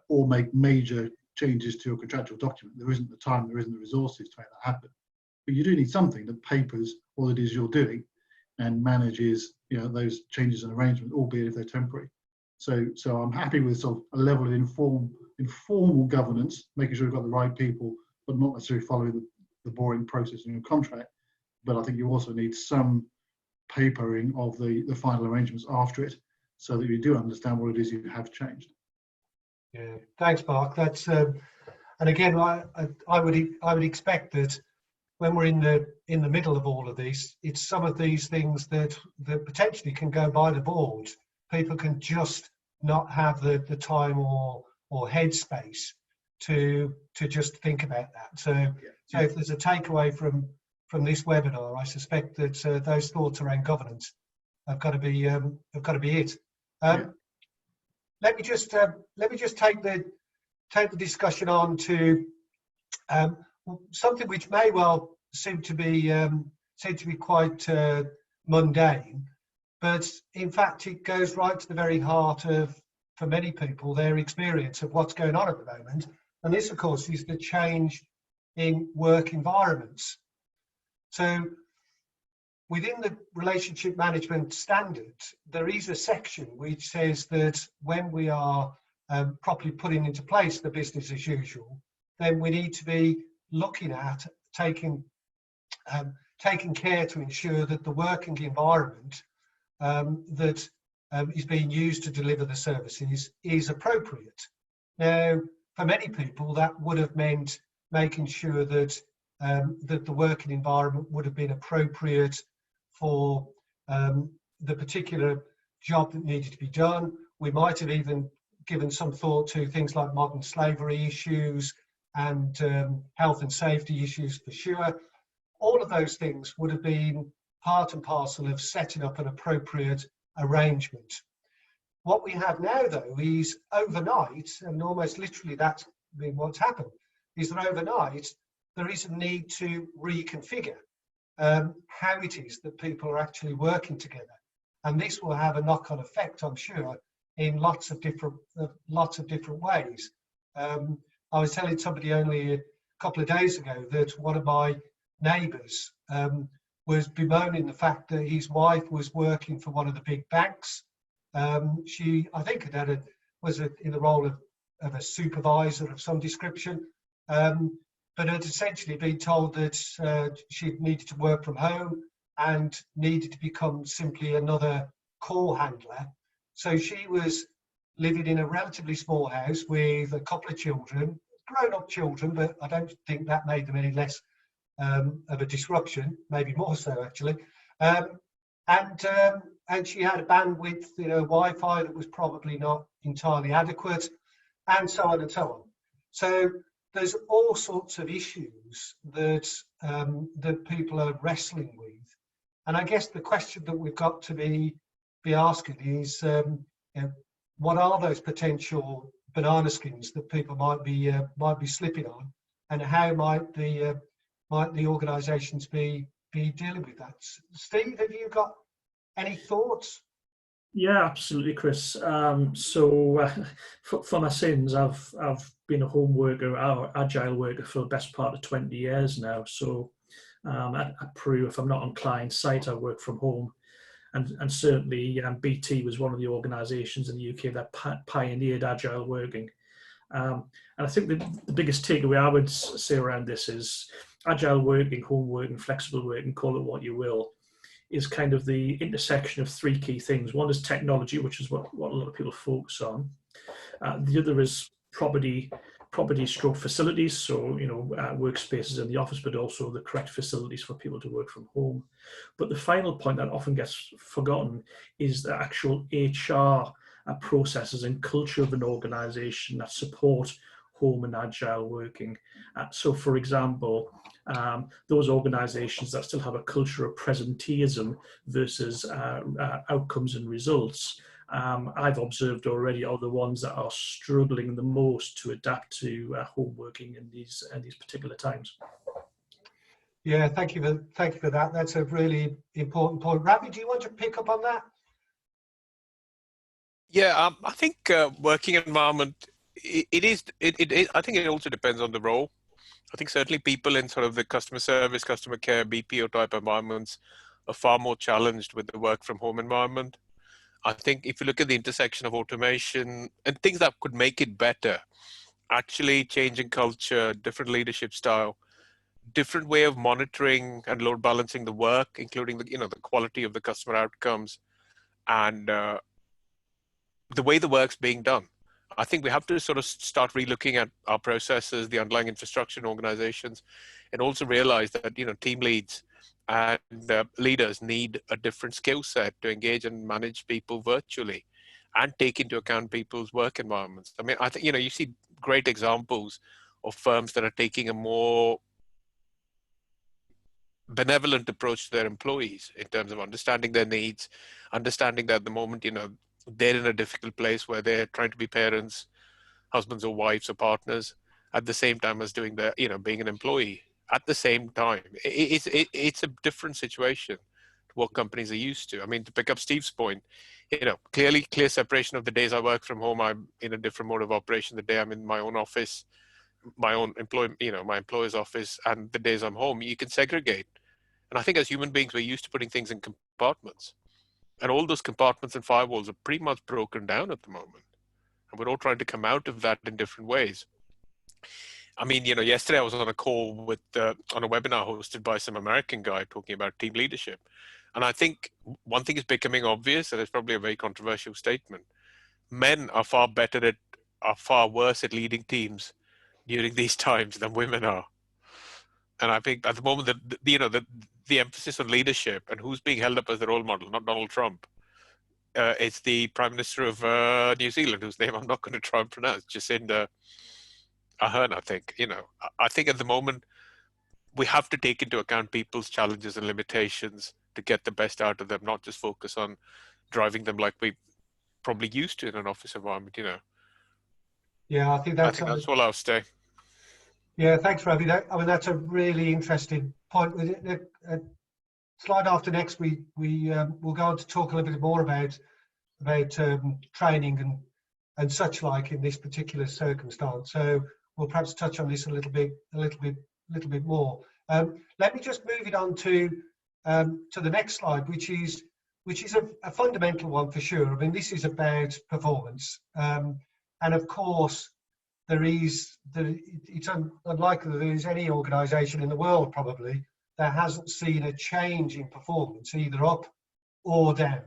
or make major changes to your contractual document. There isn't the time, there isn't the resources to make that happen. But you do need something that papers what it is you're doing and manages, those changes and arrangements, albeit if they're temporary. So I'm happy with sort of a level of informal governance, making sure you've got the right people, but not necessarily following the boring process in your contract. But I think you also need some papering of the final arrangements after it, so that you do understand what it is you have changed. Yeah, thanks, Mark. That's and again, I would expect that when we're in the middle of all of this, it's some of these things that potentially can go by the board. People can just not have the time or headspace to just think about that. So if there's a takeaway from this webinar, I suspect that those thoughts around governance have got to be it. Let me just take the discussion on to something which may well seem to be quite mundane, but in fact it goes right to the very heart of, for many people, their experience of what's going on at the moment. And this, of course, is the change in work environments. So within the relationship management standards, there is a section which says that when we are properly putting into place the business as usual, then we need to be looking at taking care to ensure that the working environment that is being used to deliver the services is appropriate. Now, for many people, that would have meant making sure that that the working environment would have been appropriate for the particular job that needed to be done. We might have even given some thought to things like modern slavery issues and health and safety issues for sure. All of those things would have been part and parcel of setting up an appropriate arrangement. What we have now, though, is overnight, and almost literally that's what's happened, is that overnight there is a need to reconfigure how it is that people are actually working together. And this will have a knock-on effect, I'm sure, in lots of different ways. I was telling somebody only a couple of days ago that one of my neighbours was bemoaning the fact that his wife was working for one of the big banks. She, I think, was in the role of a supervisor of some description, but had essentially been told that she needed to work from home and needed to become simply another call handler. So she was living in a relatively small house with a couple of children, grown-up children, but I don't think that made them any less of a disruption, maybe more so actually. And she had a bandwidth, Wi-Fi that was probably not entirely adequate, and so on and so on. So there's all sorts of issues that that people are wrestling with, and I guess the question that we've got to be asking is, what are those potential banana skins that people might be slipping on, and how might the organisations be dealing with that? Steve, have you got any thoughts? Yeah, absolutely, Chris. For my sins, I've been a home worker, or agile worker, for the best part of 20 years now. So at Peru, if I'm not on client site, I work from home. And certainly BT was one of the organisations in the UK that pioneered agile working. And I think the biggest takeaway I would say around this is agile working, home working, flexible working, call it what you will, is kind of the intersection of three key things. One is technology, which is what a lot of people focus on. The other is property stroke facilities, so workspaces in the office, but also the correct facilities for people to work from home. But the final point that often gets forgotten is the actual HR processes and culture of an organization that support home and agile working. So for example, those organizations that still have a culture of presenteeism versus outcomes and results, I've observed already are the ones that are struggling the most to adapt to home working in these particular times. Yeah, thank you for that. That's a really important point. Ravi, do you want to pick up on that? Yeah, I think working environment, I think it also depends on the role. I think certainly people in sort of the customer service, customer care, BPO type environments are far more challenged with the work from home environment. I think if you look at the intersection of automation and things that could make it better, actually changing culture, different leadership style, different way of monitoring and load balancing the work, including the quality of the customer outcomes and the way the work's being done. I think we have to sort of start relooking at our processes, the underlying infrastructure in organizations, and also realize that team leads and leaders need a different skill set to engage and manage people virtually and take into account people's work environments. I mean, I think you see great examples of firms that are taking a more benevolent approach to their employees in terms of understanding their needs, understanding that at the moment they're in a difficult place where they're trying to be parents, husbands or wives or partners at the same time as doing their being an employee at the same time. It's a different situation to what companies are used to. I mean, to pick up Steve's point, clear separation of the days I work from home. I'm in a different mode of operation the day I'm in my own office, my own my employer's office, and the days I'm home. You can segregate. And I think as human beings, we're used to putting things in compartments. And all those compartments and firewalls are pretty much broken down at the moment. And we're all trying to come out of that in different ways. I mean, yesterday I was on a call with, on a webinar hosted by some American guy talking about team leadership. And I think one thing is becoming obvious, and it's probably a very controversial statement. Men are far worse at leading teams during these times than women are. And I think at the moment that the emphasis on leadership and who's being held up as the role model, not Donald Trump, it's the Prime Minister of New Zealand, whose name I'm not going to try and pronounce, Jacinda Ardern. I think I think at the moment we have to take into account people's challenges and limitations to get the best out of them, not just focus on driving them like we probably used to in an office environment. Yeah, I think that's all I'll say. Yeah, thanks, Ravi. That's a really interesting point. Slide after next, we'll go on to talk a little bit more about training and such like in this particular circumstance. So we'll perhaps touch on this a little bit more. Let me just move it on to the next slide, which is a fundamental one for sure. I mean, this is about performance, and of course, it's unlikely that there is any organisation in the world probably that hasn't seen a change in performance, either up or down.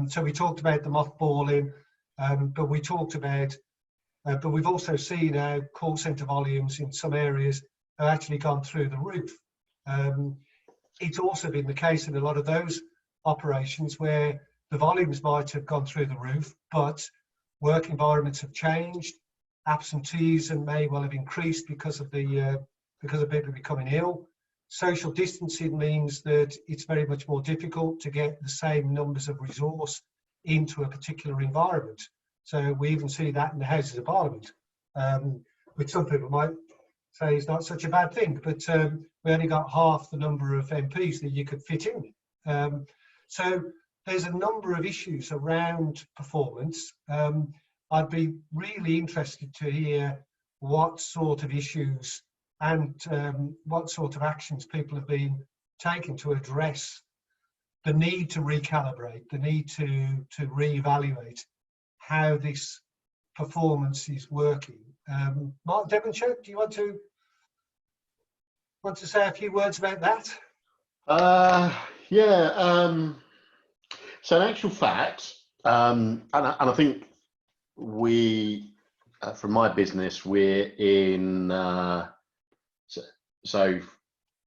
So we talked about the mothballing, but we've also seen how call centre volumes in some areas have actually gone through the roof. It's also been the case in a lot of those operations where the volumes might have gone through the roof, but work environments have changed. Absenteeism may well have increased because of people becoming ill. Social distancing means that it's very much more difficult to get the same numbers of resource into a particular environment. So we even see that in the Houses of Parliament, which some people might say is not such a bad thing, but we only got half the number of MPs that you could fit in. So there's a number of issues around performance. I'd be really interested to hear what sort of issues and what sort of actions people have been taking to address the need to recalibrate, the need to reevaluate how this performance is working. Mark Devonshire, do you want to? Want to say a few words about that? Yeah. So in actual fact, and I think we, from my business, we're in. So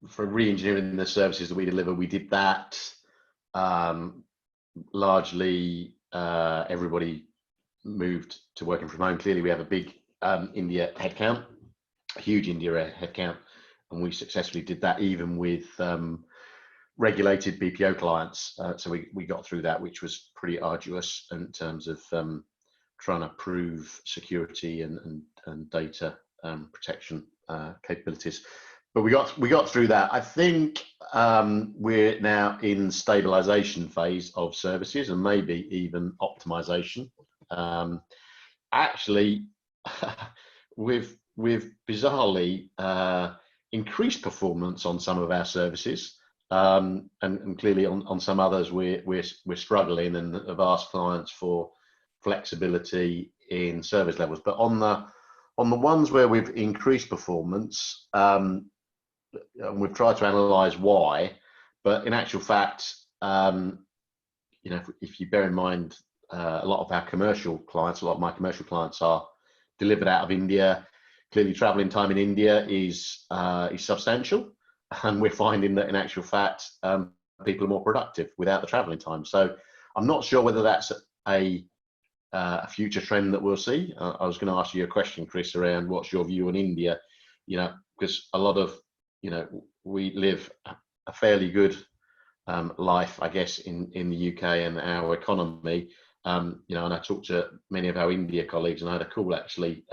for re-engineering the services that we deliver, we did that. Largely, everybody moved to working from home. Clearly, we have a big India headcount, a huge India headcount, and we successfully did that even with regulated BPO clients. So we got through that, which was pretty arduous in terms of trying to prove security and data protection capabilities. But we got through that. I think we're now in stabilization phase of services and maybe even optimization. Actually, we've bizarrely increased performance on some of our services, and clearly on some others we're struggling and have asked clients for flexibility in service levels. But on the ones where we've increased performance, and we've tried to analyse why, but in actual fact, if you bear in mind, a lot of our commercial clients, a lot of my commercial clients are delivered out of India. Clearly, travelling time in India is substantial, and we're finding that in actual fact, people are more productive without the travelling time. So I'm not sure whether that's a future trend that we'll see. I was going to ask you a question, Chris, around what's your view on India, because a lot of, we live a fairly good life, I guess, in the UK and our economy. And I talked to many of our India colleagues, and I had a call actually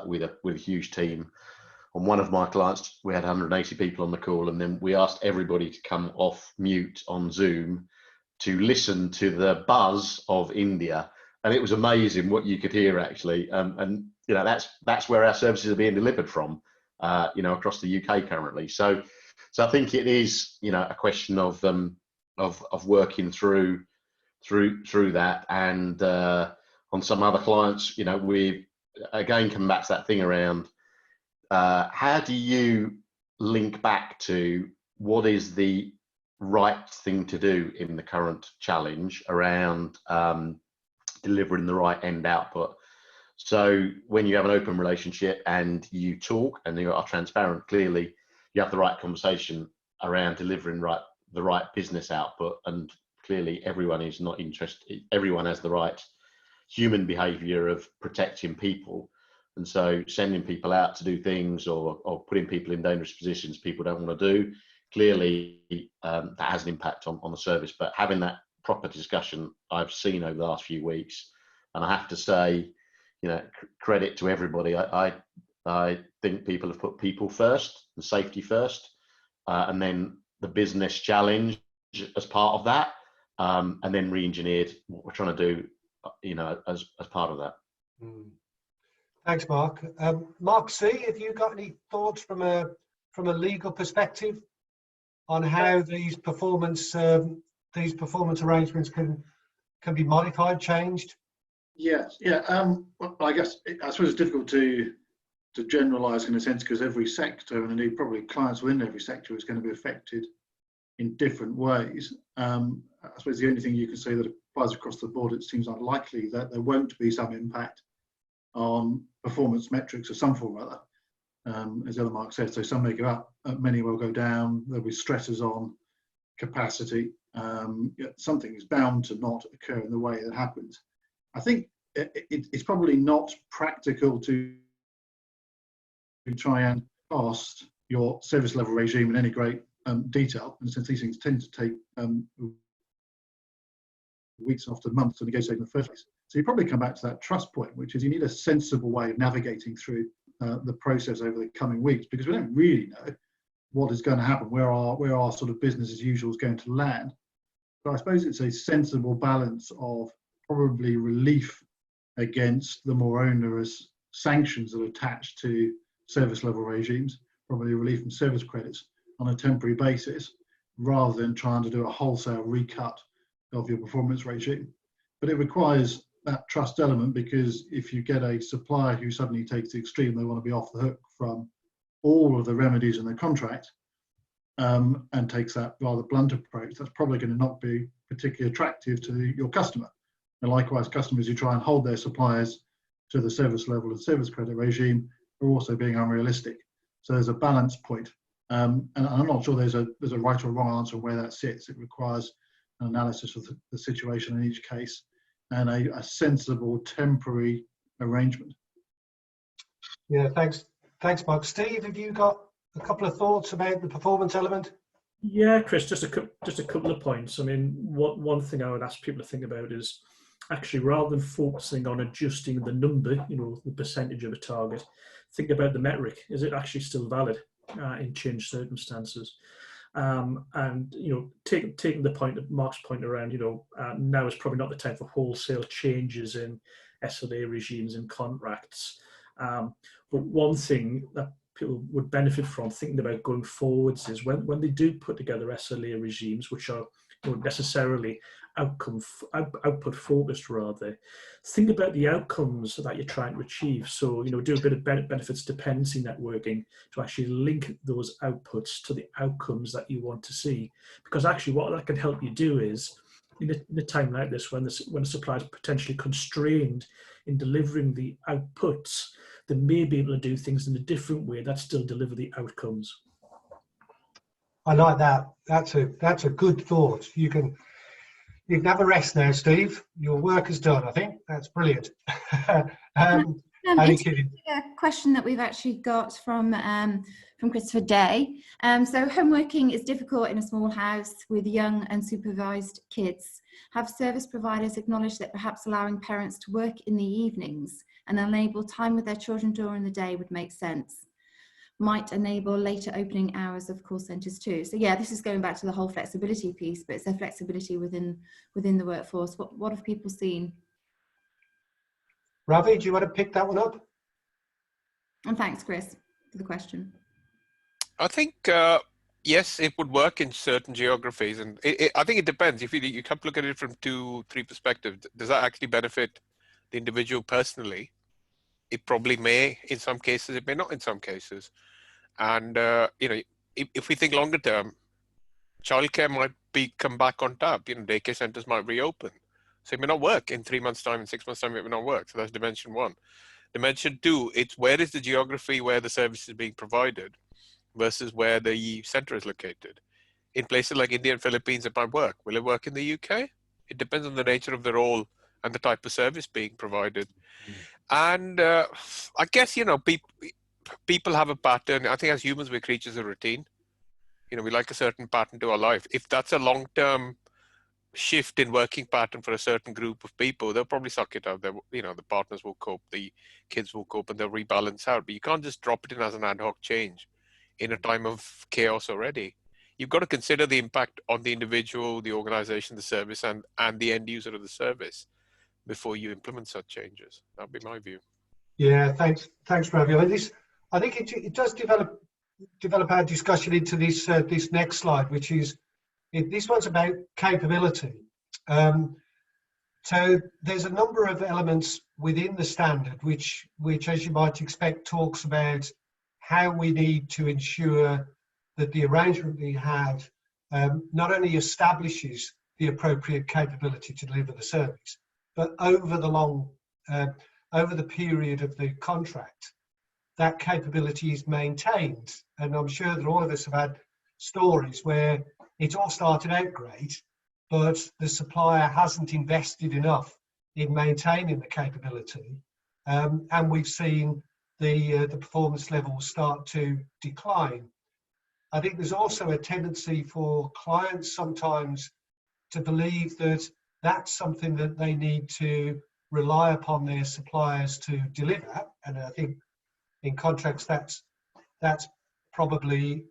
with a huge team. On one of my clients, we had 180 people on the call, and then we asked everybody to come off mute on Zoom to listen to the buzz of India, and it was amazing what you could hear actually. And that's where our services are being delivered from, across the UK currently. So I think it is, a question of working through that. And on some other clients, we again come back to that thing around how do you link back to what is the right thing to do in the current challenge around delivering the right end output. So when you have an open relationship and you talk and you are transparent, clearly you have the right conversation around delivering the right business output. And clearly everyone is not interested. Everyone has the right human behavior of protecting people. And so sending people out to do things or putting people in dangerous positions people don't want to do, clearly that has an impact on the service. But having that proper discussion I've seen over the last few weeks, and I have to say, credit to everybody. I think people have put people first and safety first, and then the business challenge as part of that, and then re-engineered what we're trying to do, as part of that. Thanks, Mark. Mark C, have you got any thoughts from a legal perspective on how these performance arrangements can be modified, changed? Yes, yeah. Well, I suppose it's difficult to generalise in a sense, because every sector, and indeed probably clients within every sector, is going to be affected in different ways. I suppose the only thing you can say that applies across the board, it seems unlikely that there won't be some impact on performance metrics of some form or other. As other Mark said, so some may go up, many will go down. There'll be stresses on capacity. Something is bound to not occur in the way that happens. I think it's probably not practical to try and cast your service level regime in any great detail, and since these things tend to take weeks, often months, to negotiate in the first place. So you probably come back to that trust point, which is you need a sensible way of navigating through the process over the coming weeks, because we don't really know what is going to happen, where our sort of business as usual is going to land. But I suppose it's a sensible balance of probably relief against the more onerous sanctions that are attached to service level regimes, probably relief from service credits on a temporary basis, rather than trying to do a wholesale recut of your performance regime. But it requires that trust element, because if you get a supplier who suddenly takes the extreme, they want to be off the hook from all of the remedies in the contract and takes that rather blunt approach, that's probably going to not be particularly attractive to your customer. And likewise, customers who try and hold their suppliers to the service level and service credit regime are also being unrealistic. So there's a balance point. And I'm not sure there's a right or wrong answer where that sits. It requires an analysis of the situation in each case and a sensible temporary arrangement. Yeah, thanks, Mark. Steve, have you got a couple of thoughts about the performance element? Yeah, Chris, just a couple of points. I mean, one thing I would ask people to think about is actually, rather than focusing on adjusting the number, the percentage of a target, think about the metric. Is it actually still valid in changed circumstances? And taking the point of Mark's point around, now is probably not the time for wholesale changes in SLA regimes and contracts. But one thing that people would benefit from thinking about going forwards is when they do put together SLA regimes, which are necessarily output focused, rather think about the outcomes that you're trying to achieve. So do a bit of benefits dependency networking to actually link those outputs to the outcomes that you want to see, because actually what that can help you do is in a time like this when the supply is potentially constrained in delivering the outputs, they may be able to do things in a different way that still deliver the outcomes. I like that. That's a good thought. You can have a rest now, Steve. Your work is done, I think. That's brilliant. It's a question that we've actually got from Christopher Day. So homeworking is difficult in a small house with young unsupervised kids. Have service providers acknowledged that perhaps allowing parents to work in the evenings and enable time with their children during the day would make sense? Might enable later opening hours of call centres too. So yeah, this is going back to the whole flexibility piece, but it's a flexibility within the workforce. What have people seen? Ravi, do you want to pick that one up? And thanks, Chris, for the question. I think yes, it would work in certain geographies, and I think it depends. If you can look at it from 2-3 perspectives, does that actually benefit the individual personally? It probably may in some cases, it may not in some cases. And if we think longer term, childcare might come back on tap. Daycare centres might reopen, so it may not work in 3 months' time, in 6 months' time. It may not work. So that's dimension one. Dimension two, it's where is the geography where the service is being provided versus where the centre is located. In places like India and Philippines, it might work. Will it work in the UK? It depends on the nature of the role and the type of service being provided. And I guess, people have a pattern. I think as humans, we're creatures of routine. We like a certain pattern to our life. If that's a long-term shift in working pattern for a certain group of people, they'll probably suck it out. The partners will cope, the kids will cope, and they'll rebalance out. But you can't just drop it in as an ad hoc change in a time of chaos already. You've got to consider the impact on the individual, the organization, the service, and the end user of the service before you implement such changes. That'd be my view. Yeah, thanks, Ravi. I think it does develop our discussion into this next slide, which is this one's about capability. So there's a number of elements within the standard, which as you might expect, talks about how we need to ensure that the arrangement we have not only establishes the appropriate capability to deliver the service, but over the period of the contract, that capability is maintained. And I'm sure that all of us have had stories where it all started out great, but the supplier hasn't invested enough in maintaining the capability, and we've seen the performance levels start to decline. I think there's also a tendency for clients sometimes to believe that that's something that they need to rely upon their suppliers to deliver, and I think in contracts that's probably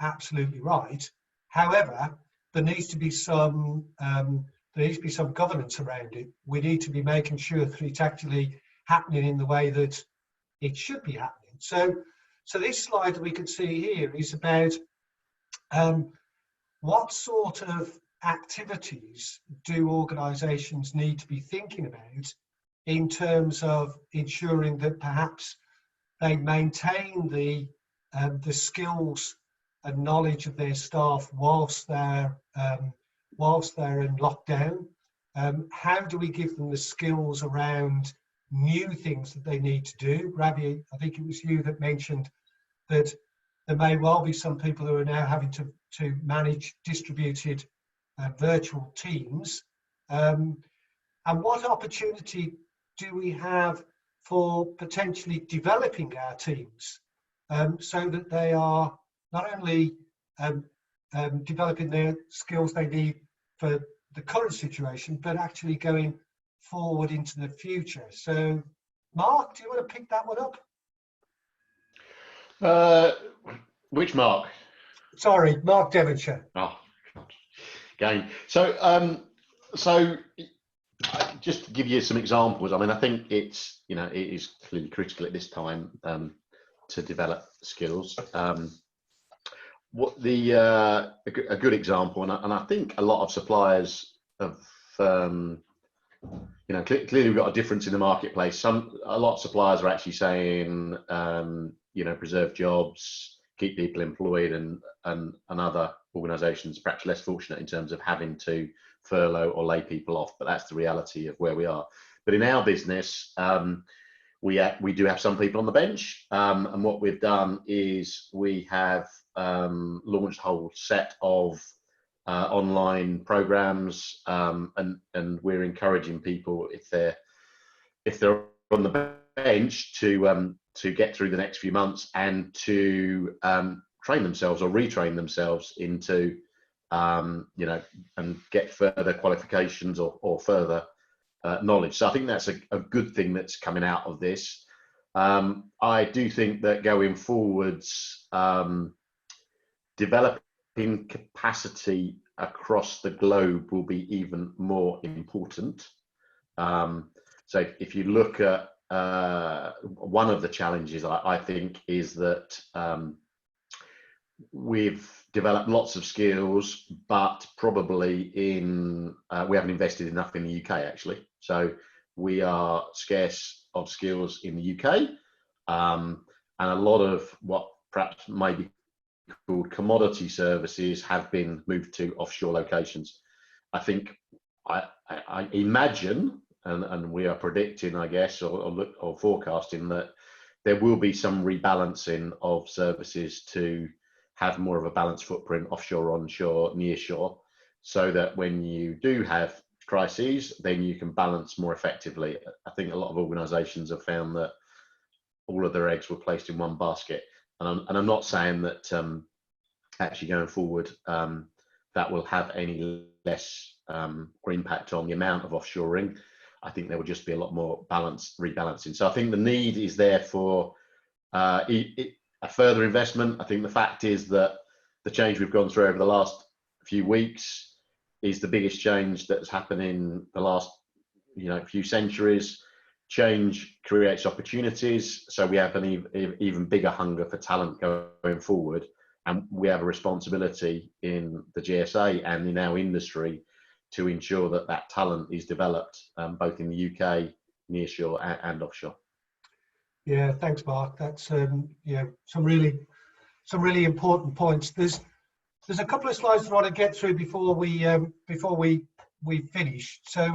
absolutely right. However, there needs to be some governance around it. We need to be making sure that it's actually happening in the way that it should be happening. So this slide that we can see here is about what sort of activities do organisations need to be thinking about in terms of ensuring that perhaps they maintain the the skills and knowledge of their staff whilst they're in lockdown? How do we give them the skills around new things that they need to do? Ravi, I think it was you that mentioned that there may well be some people who are now having to manage distributed virtual teams. And what opportunity do we have for potentially developing our teams so that they are not only developing their skills they need for the current situation, but actually going forward into the future? So, Mark, do you want to pick that one up? Which Mark? Sorry, Mark Devonshire. Oh, God. Game. So, just to give you some examples, I mean, I think it's, you know, it is clearly critical at this time to develop skills. What the a good example, and I think a lot of suppliers have, you know, clearly we've got a difference in the marketplace. A lot of suppliers are actually saying, you know, preserve jobs, keep people employed, and other organisations perhaps less fortunate in terms of having to furlough or lay people off. But that's the reality of where we are. But in our business, we do have some people on the bench, and what we've done is we have launched a whole set of online programs, and we're encouraging people, if they're on the bench, to get through the next few months and to train themselves or retrain themselves into you know, and get further qualifications or further knowledge. So I think that's a good thing that's coming out of this. I do think that going forwards, developing capacity across the globe will be even more important. So if you look at one of the challenges, I think, is that we've developed lots of skills, but probably we haven't invested enough in the UK, actually. So we are scarce of skills in the UK, and a lot of what perhaps may be called commodity services have been moved to offshore locations. I think, I imagine, and we are predicting, I guess, or forecasting, that there will be some rebalancing of services to have more of a balanced footprint, offshore, onshore, nearshore, so that when you do have crises, then you can balance more effectively. I think a lot of organisations have found that all of their eggs were placed in one basket. And I'm not saying that actually going forward that will have any less or impact on the amount of offshoring. I think there will just be a lot more rebalancing. So I think the need is there for a further investment. I think the fact is that the change we've gone through over the last few weeks is the biggest change that's happened in the last, you know, few centuries. Change creates opportunities, so we have an even bigger hunger for talent going forward, and we have a responsibility in the GSA and in our industry to ensure that that talent is developed both in the UK, nearshore and offshore. Yeah, thanks, Mark. That's yeah, some really important points. There's a couple of slides I want to get through before we finish. So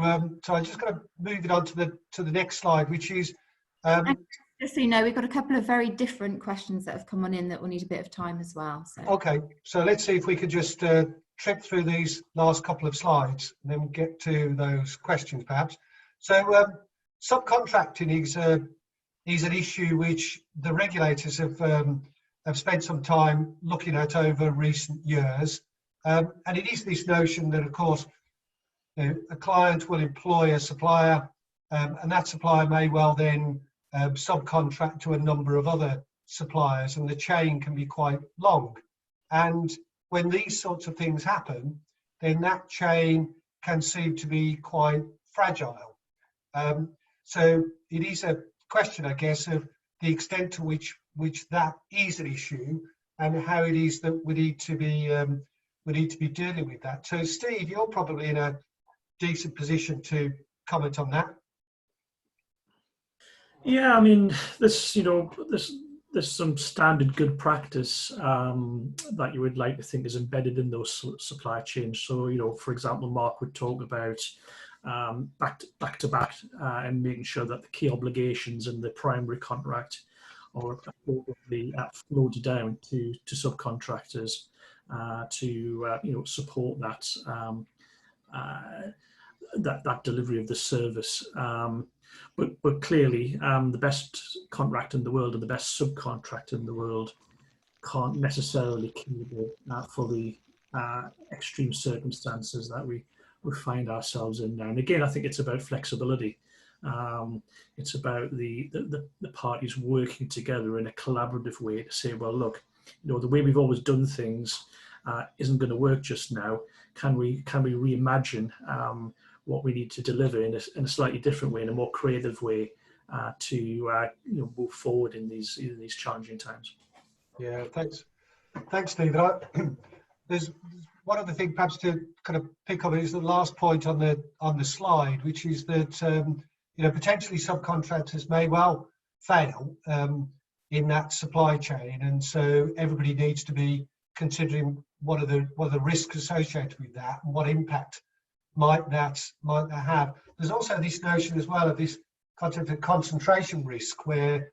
so I'm just going to move it on to the next slide, which is just so you know, we've got a couple of very different questions that have come on in that will need a bit of time as well. So okay, so let's see if we could just trip through these last couple of slides and then we'll get to those questions perhaps. So subcontracting is an issue which the regulators have spent some time looking at over recent years, and it is this notion that, of course, you know, a client will employ a supplier, and that supplier may well then subcontract to a number of other suppliers, and the chain can be quite long. And when these sorts of things happen, then that chain can seem to be quite fragile. So it is a question, I guess, of the extent to which that is an issue and how it is that we need to be dealing with that. So Steve, you're probably in a decent position to comment on that. Yeah, I mean, this, you know, this there's some standard good practice that you would like to think is embedded in those supply chains. So, you know, for example, Mark would talk about back to back and making sure that the key obligations in the primary contract are appropriately flowed down to subcontractors to you know, support that that delivery of the service. But clearly, the best contractor in the world and the best subcontractor in the world can't necessarily cater for the extreme circumstances that we find ourselves in now. And again, I think it's about flexibility. It's about the parties working together in a collaborative way to say, well, look, you know, the way we've always done things isn't going to work just now. Can we reimagine what we need to deliver in a slightly different way, in a more creative way, to you know, move forward in these challenging times. Yeah, thanks, Steve. There's one other thing perhaps to kind of pick up is the last point on the slide, which is that you know, potentially subcontractors may well fail in that supply chain, and so everybody needs to be considering what are the risks associated with that and what impact might that have. There's also this notion as well of this concept of concentration risk, where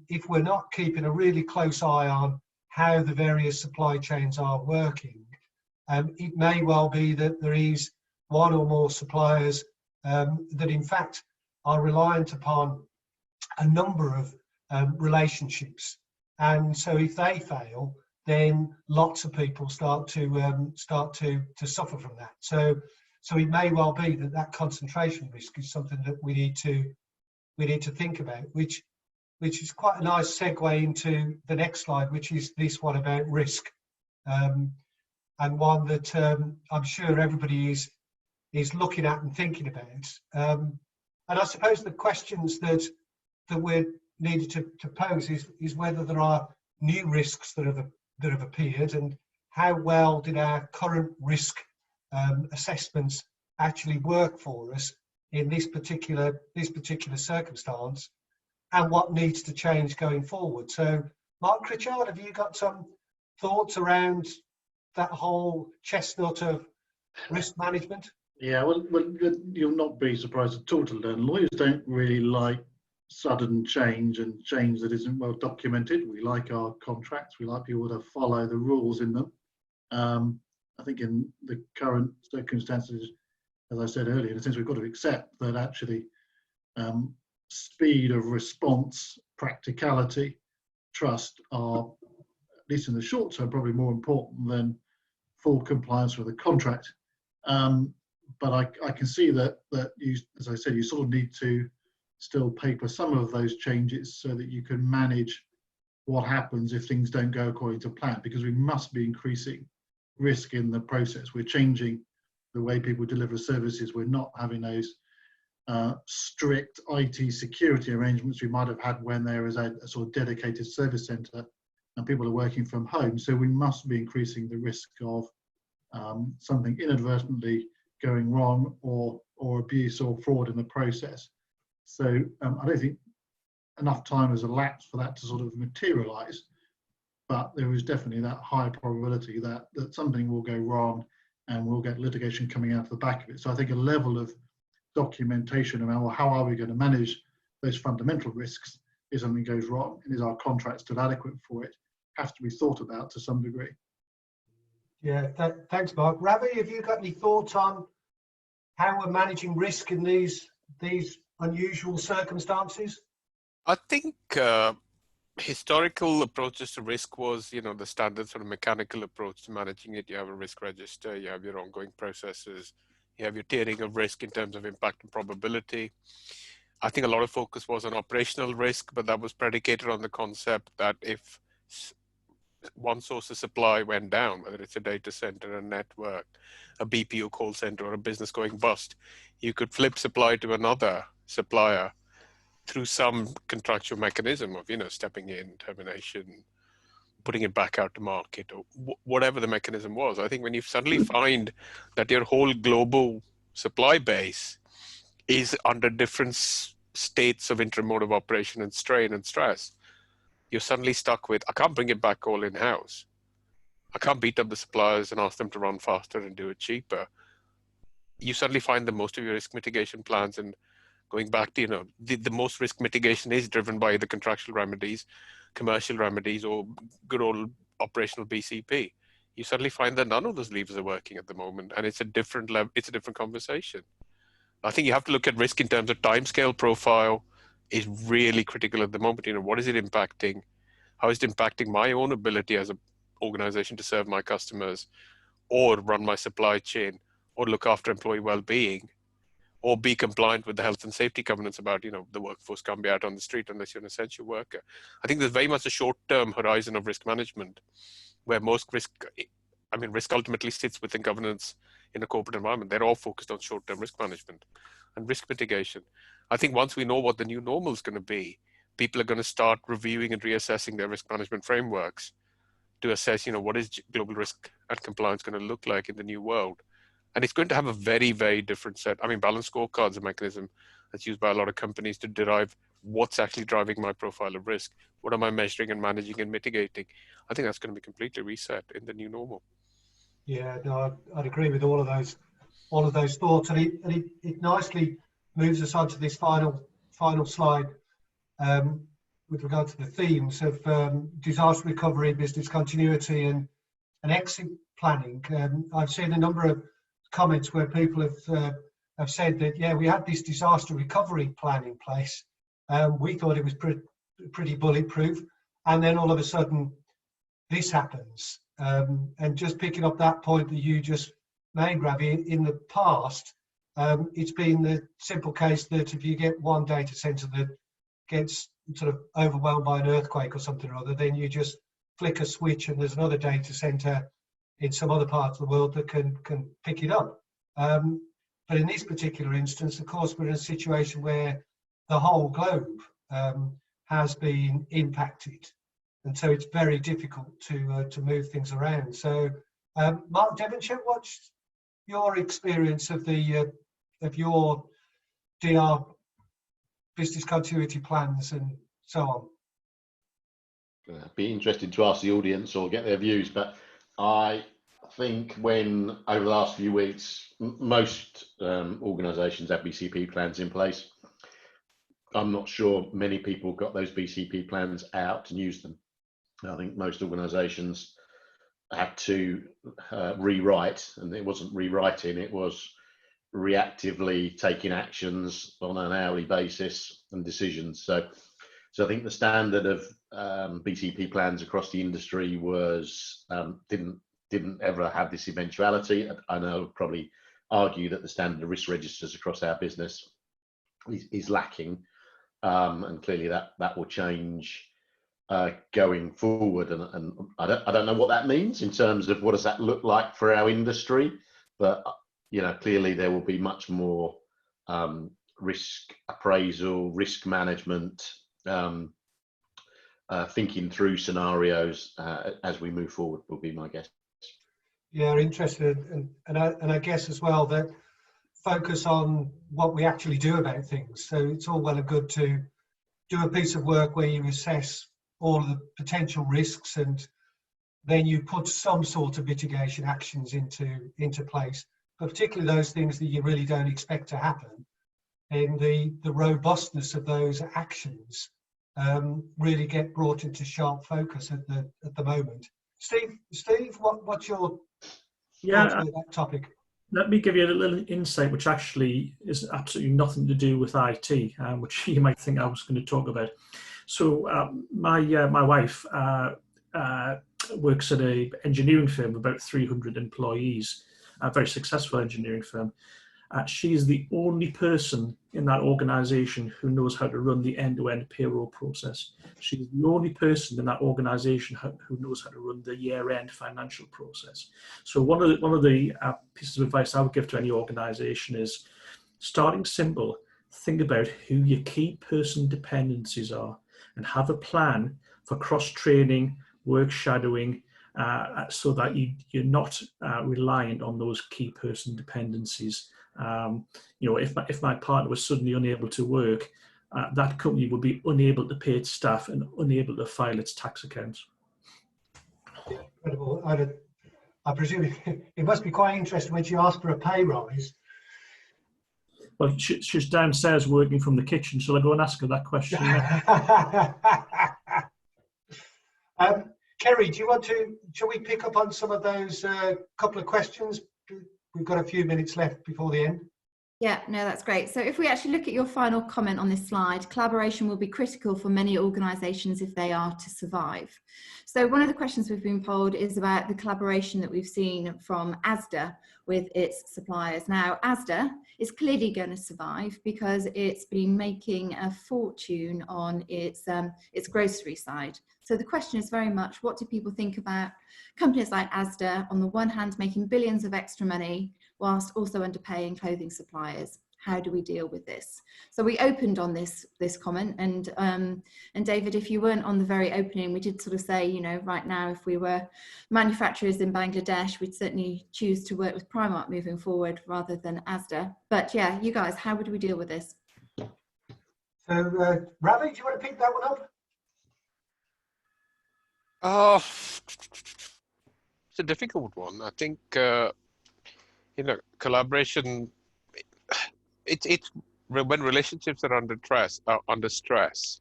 if we're not keeping a really close eye on how the various supply chains are working, it may well be that there is one or more suppliers that in fact are reliant upon a number of relationships, and so if they fail, then lots of people start to suffer from that. So it may well be that concentration risk is something that we need to think about, which is quite a nice segue into the next slide, which is this one about risk, and one that I'm sure everybody is looking at and thinking about. And I suppose the questions that we're needed to pose is whether there are new risks that have appeared, and how well did our current risk assessments actually work for us in this particular circumstance, and what needs to change going forward. So, Mark Critchard, have you got some thoughts around that whole chestnut of risk management? Yeah, well, you'll not be surprised at all to learn lawyers don't really like sudden change and change that isn't well documented. We like our contracts. We like people to follow the rules in them. I think in the current circumstances, as I said earlier, in a sense, we've got to accept that actually speed of response, practicality, trust are, at least in the short term, probably more important than full compliance with a contract. But I can see that you, as I said, you sort of need to still paper some of those changes so that you can manage what happens if things don't go according to plan, because we must be increasing risk in the process. We're changing the way people deliver services. We're not having those strict IT security arrangements we might have had when there is a sort of dedicated service center and people are working from home. So we must be increasing the risk of something inadvertently going wrong, or abuse or fraud in the process. So I don't think enough time has elapsed for that to sort of materialize, but there is definitely that high probability that something will go wrong and we'll get litigation coming out of the back of it. So I think a level of documentation around, well, how are we going to manage those fundamental risks if something goes wrong, and is our contract still adequate for it, have to be thought about to some degree. Yeah, thanks, Mark. Ravi, have you got any thoughts on how we're managing risk in these unusual circumstances? I think historical approaches to risk was, the standard sort of mechanical approach to managing it. You have a risk register, you have your ongoing processes, you have your tiering of risk in terms of impact and probability. I think a lot of focus was on operational risk, but that was predicated on the concept that if one source of supply went down, whether it's a data center, a network, a BPO call center, or a business going bust, you could flip supply to another supplier through some contractual mechanism of, stepping in, termination, putting it back out to market, or whatever the mechanism was. I think when you suddenly find that your whole global supply base is under different states of intermode of operation and strain and stress, you're suddenly stuck with, I can't bring it back all in-house. I can't beat up the suppliers and ask them to run faster and do it cheaper. You suddenly find that most of your risk mitigation plans, and going back to, the most risk mitigation is driven by the contractual remedies, commercial remedies, or good old operational BCP. You suddenly find that none of those levers are working at the moment, and it's a different level, it's a different conversation. I think you have to look at risk in terms of timescale profile is really critical at the moment. What is it impacting? How is it impacting my own ability as an organization to serve my customers, or run my supply chain, or look after employee well-being, or be compliant with the health and safety covenants about, the workforce can't be out on the street unless you're an essential worker. I think there's very much a short-term horizon of risk management, where most risk ultimately sits within governance in a corporate environment. They're all focused on short-term risk management and risk mitigation. I think once we know what the new normal is going to be, people are going to start reviewing and reassessing their risk management frameworks to assess, what is global risk and compliance going to look like in the new world. And it's going to have a very, very different set. Balanced scorecards is a mechanism that's used by a lot of companies to derive what's actually driving my profile of risk. What am I measuring and managing and mitigating? I think that's going to be completely reset in the new normal. Yeah, no, I'd agree with all of those thoughts, and it nicely moves us on to this final slide with regard to the themes of disaster recovery, business continuity, and exit planning. I've seen a number of comments where people have said that, yeah, we had this disaster recovery plan in place. We thought it was pretty bulletproof, and then all of a sudden this happens. And just picking up that point that you just made, Ravi, in the past, it's been the simple case that if you get one data center that gets sort of overwhelmed by an earthquake or something or other, then you just flick a switch and there's another data center in some other part of the world that can pick it up. But in this particular instance, of course, we're in a situation where the whole globe has been impacted. And so it's very difficult to move things around. So, Mark Devonshire, what's your experience of your DR business continuity plans and so on? Be interested to ask the audience or get their views, but I think when over the last few weeks, most organisations have BCP plans in place. I'm not sure many people got those BCP plans out and used them. I think most organisations had to rewrite, and it wasn't rewriting, it was reactively taking actions on an hourly basis and decisions. So I think the standard of BCP plans across the industry was didn't ever have this eventuality. I know probably argue that the standard of risk registers across our business is lacking, and clearly that will change going forward, and I don't know what that means in terms of what does that look like for our industry, but clearly there will be much more risk appraisal, risk management, thinking through scenarios as we move forward will be my guess. Yeah, interested, and I guess as well that focus on what we actually do about things. So it's all well and good to do a piece of work where you assess all of the potential risks and then you put some sort of mitigation actions into place, but particularly those things that you really don't expect to happen, and the robustness of those actions really get brought into sharp focus at the moment. Steve, what's your thoughts about that topic? Let me give you a little insight, which actually is absolutely nothing to do with IT, which you might think I was going to talk about. So my wife works at an engineering firm with about 300 employees, a very successful engineering firm. She is the only person in that organization who knows how to run the end-to-end payroll process. She's the only person in that organization who knows how to run the year-end financial process. So one of the pieces of advice I would give to any organization is, starting simple, think about who your key person dependencies are and have a plan for cross-training, work shadowing, so that you're not reliant on those key person dependencies. If my partner was suddenly unable to work, that company would be unable to pay its staff and unable to file its tax accounts. Incredible. I presume it must be quite interesting when she asked for a pay rise. Well, she's downstairs working from the kitchen, so I'll go and ask her that question. Kerry, shall we pick up on some of those couple of questions? We've got a few minutes left before the end. Yeah, no, that's great. So if we actually look at your final comment on this slide, collaboration will be critical for many organisations if they are to survive. So one of the questions we've been polled is about the collaboration that we've seen from Asda with its suppliers. Now, Asda is clearly going to survive because it's been making a fortune on its grocery side. So the question is very much, what do people think about companies like Asda, on the one hand, making billions of extra money, whilst also underpaying clothing suppliers? How do we deal with this? So we opened on this comment, and David, if you weren't on the very opening, we did sort of say, you know, right now, if we were manufacturers in Bangladesh, we'd certainly choose to work with Primark moving forward rather than Asda. But yeah, you guys, how would we deal with this? So Ravi, do you want to pick that one up? It's a difficult one. I think you know, collaboration. It's when relationships are under stress,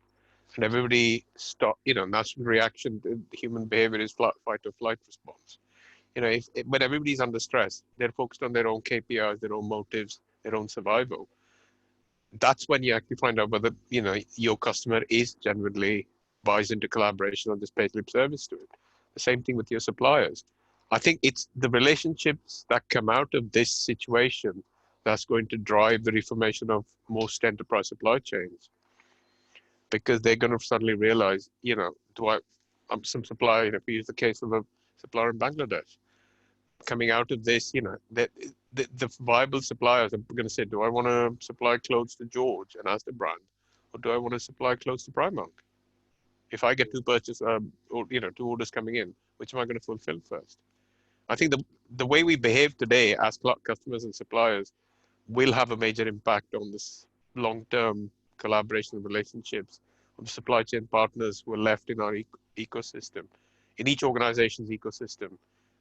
and everybody stop. You know, natural reaction to human behavior is fight or flight response. You know, when everybody's under stress, they're focused on their own KPIs, their own motives, their own survival. That's when you actually find out whether, you know, your customer is genuinely buys into collaboration or just pays lip service to it. The same thing with your suppliers. I think it's the relationships that come out of this situation that's going to drive the reformation of most enterprise supply chains, because they're going to suddenly realize, you know, I'm some supplier, you know, if we use the case of a supplier in Bangladesh, coming out of this, you know, the viable suppliers are going to say, do I want to supply clothes to George and Asda brand, or do I want to supply clothes to Primark? If I get two two orders coming in, which am I going to fulfill first? I think the way we behave today as customers and suppliers will have a major impact on this long-term collaboration relationships of supply chain partners who are left in our ecosystem, in each organization's ecosystem,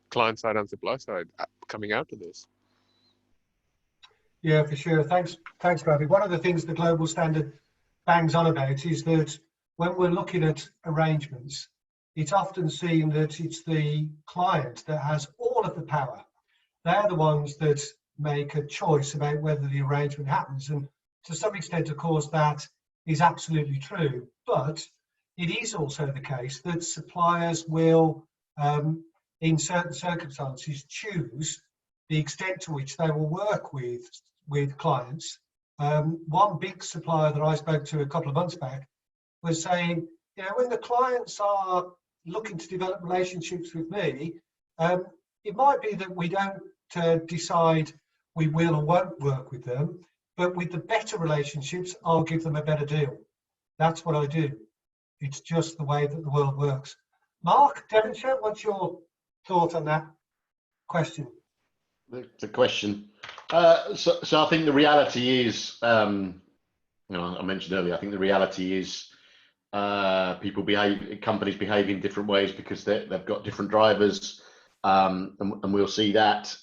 client side and supply side, coming out of this. Yeah, for sure. Thanks, Ravi. One of the things the global standard bangs on about is that when we're looking at arrangements, it's often seen that it's the client that has all of the power. They're the ones that make a choice about whether the arrangement happens. And to some extent, of course, that is absolutely true. But it is also the case that suppliers will, in certain circumstances, choose the extent to which they will work with clients. One big supplier that I spoke to a couple of months back was saying, you know, when the clients are looking to develop relationships with me, it might be that we don't decide we will or won't work with them, but with the better relationships, I'll give them a better deal. That's what I do. It's just the way that the world works. Mark, Devonshire, what's your thought on that question? The question. So I think the reality is, you know, I mentioned earlier, I think the reality is companies behave in different ways because they've got different drivers, and we'll see that,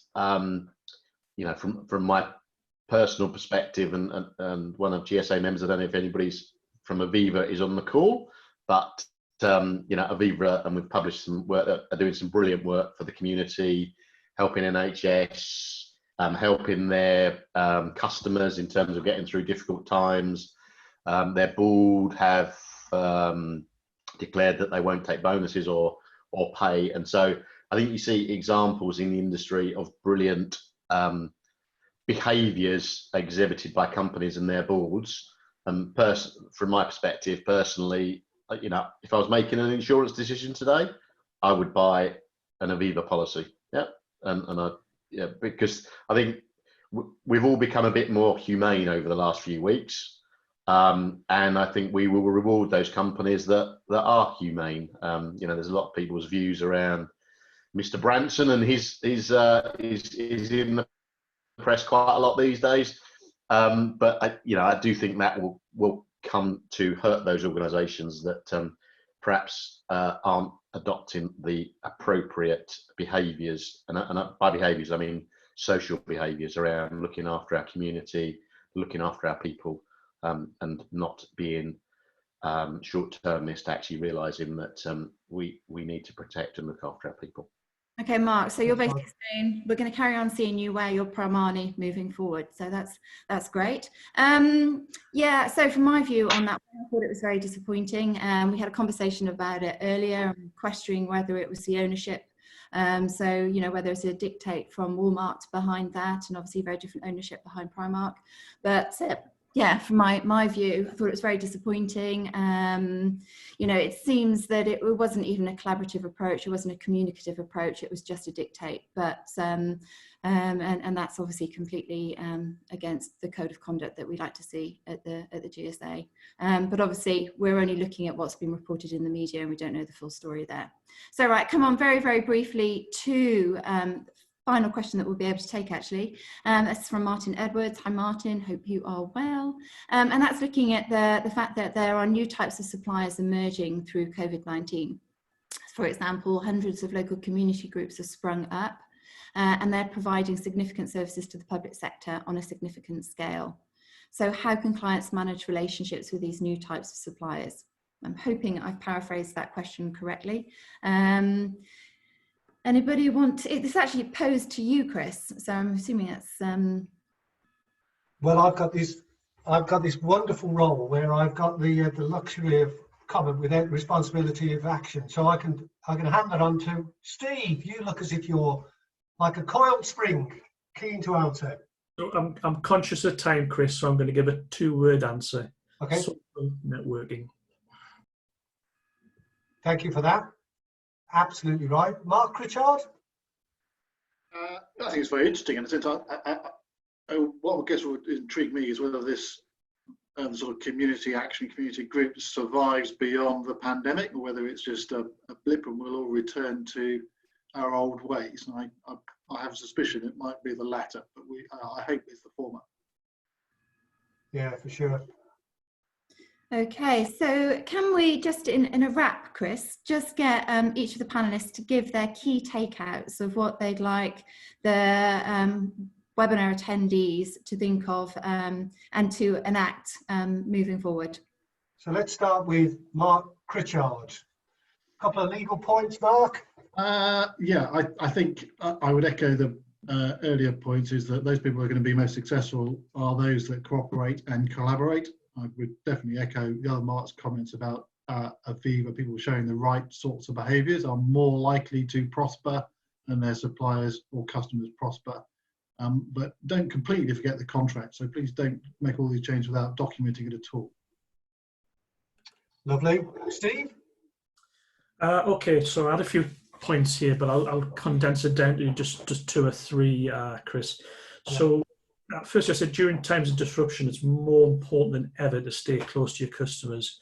you know, from my personal perspective, and one of GSA members, I don't know if anybody's from Aviva is on the call, but you know, Aviva, and we've published some work that are doing some brilliant work for the community, helping NHS, helping their customers in terms of getting through difficult times. Their board have declared that they won't take bonuses or pay, and so I think you see examples in the industry of brilliant behaviours exhibited by companies and their boards. And from my perspective, personally, you know, if I was making an insurance decision today, I would buy an Aviva policy. Yeah, because I think we've all become a bit more humane over the last few weeks. And I think we will reward those companies that are humane. You know, there's a lot of people's views around Mr. Branson, and he's in the press quite a lot these days. But I do think that will come to hurt those organisations that perhaps aren't adopting the appropriate behaviours, and by behaviours I mean social behaviours around looking after our community, looking after our people, and not being short-termist, actually realising that we need to protect and look after our people. Okay, Mark, so you're basically saying we're going to carry on seeing you wear your Pramani moving forward. So that's great. Yeah, so from my view on that, I thought it was very disappointing. We had a conversation about it earlier, questioning whether it was the ownership. So, you know, whether it's a dictate from Walmart behind that, and obviously very different ownership behind Primark. But yeah, from my view, I thought it was very disappointing. You know, it seems that it wasn't even a collaborative approach. It wasn't a communicative approach. It was just a dictate. But and that's obviously completely against the code of conduct that we like to see at the GSA. But obviously, we're only looking at what's been reported in the media, and we don't know the full story there. So, right, come on, very, very briefly to final question that we'll be able to take, actually. That's from Martin Edwards. Hi, Martin. Hope you are well. And that's looking at the fact that there are new types of suppliers emerging through COVID-19. For example, hundreds of local community groups have sprung up, and they're providing significant services to the public sector on a significant scale. So how can clients manage relationships with these new types of suppliers? I'm hoping I've paraphrased that question correctly. Anybody want, it's actually posed to you, Chris, so I'm assuming it's... Well, I've got this wonderful role where I've got the luxury of comment without responsibility of action. So I can hand that on to Steve. You look as if you're like a coiled spring, keen to answer. So I'm conscious of time, Chris, so I'm going to give a 2-word answer. Okay. Social networking. Thank you for that. Absolutely right. Mark Pritchard? I think it's very interesting in a sense. What I guess would intrigue me is whether this sort of community action, community group survives beyond the pandemic, or whether it's just a blip and we'll all return to our old ways. And I have a suspicion it might be the latter, but I hope it's the former. Yeah, for sure. Okay, so can we just in a wrap, Chris, just get each of the panelists to give their key takeouts of what they'd like the webinar attendees to think of and to enact moving forward. So let's start with Mark Pritchard. A couple of legal points, Mark? Yeah, I think I would echo the earlier points, is that those people who are going to be most successful are those that cooperate and collaborate. I would definitely echo the other Mark's comments about Aviva. People showing the right sorts of behaviours are more likely to prosper, and their suppliers or customers prosper. But don't completely forget the contract. So please don't make all these changes without documenting it at all. Lovely. Steve? Okay, so I had a few points here, but I'll condense it down to just 2 or 3, Chris. So first, I said during times of disruption, it's more important than ever to stay close to your customers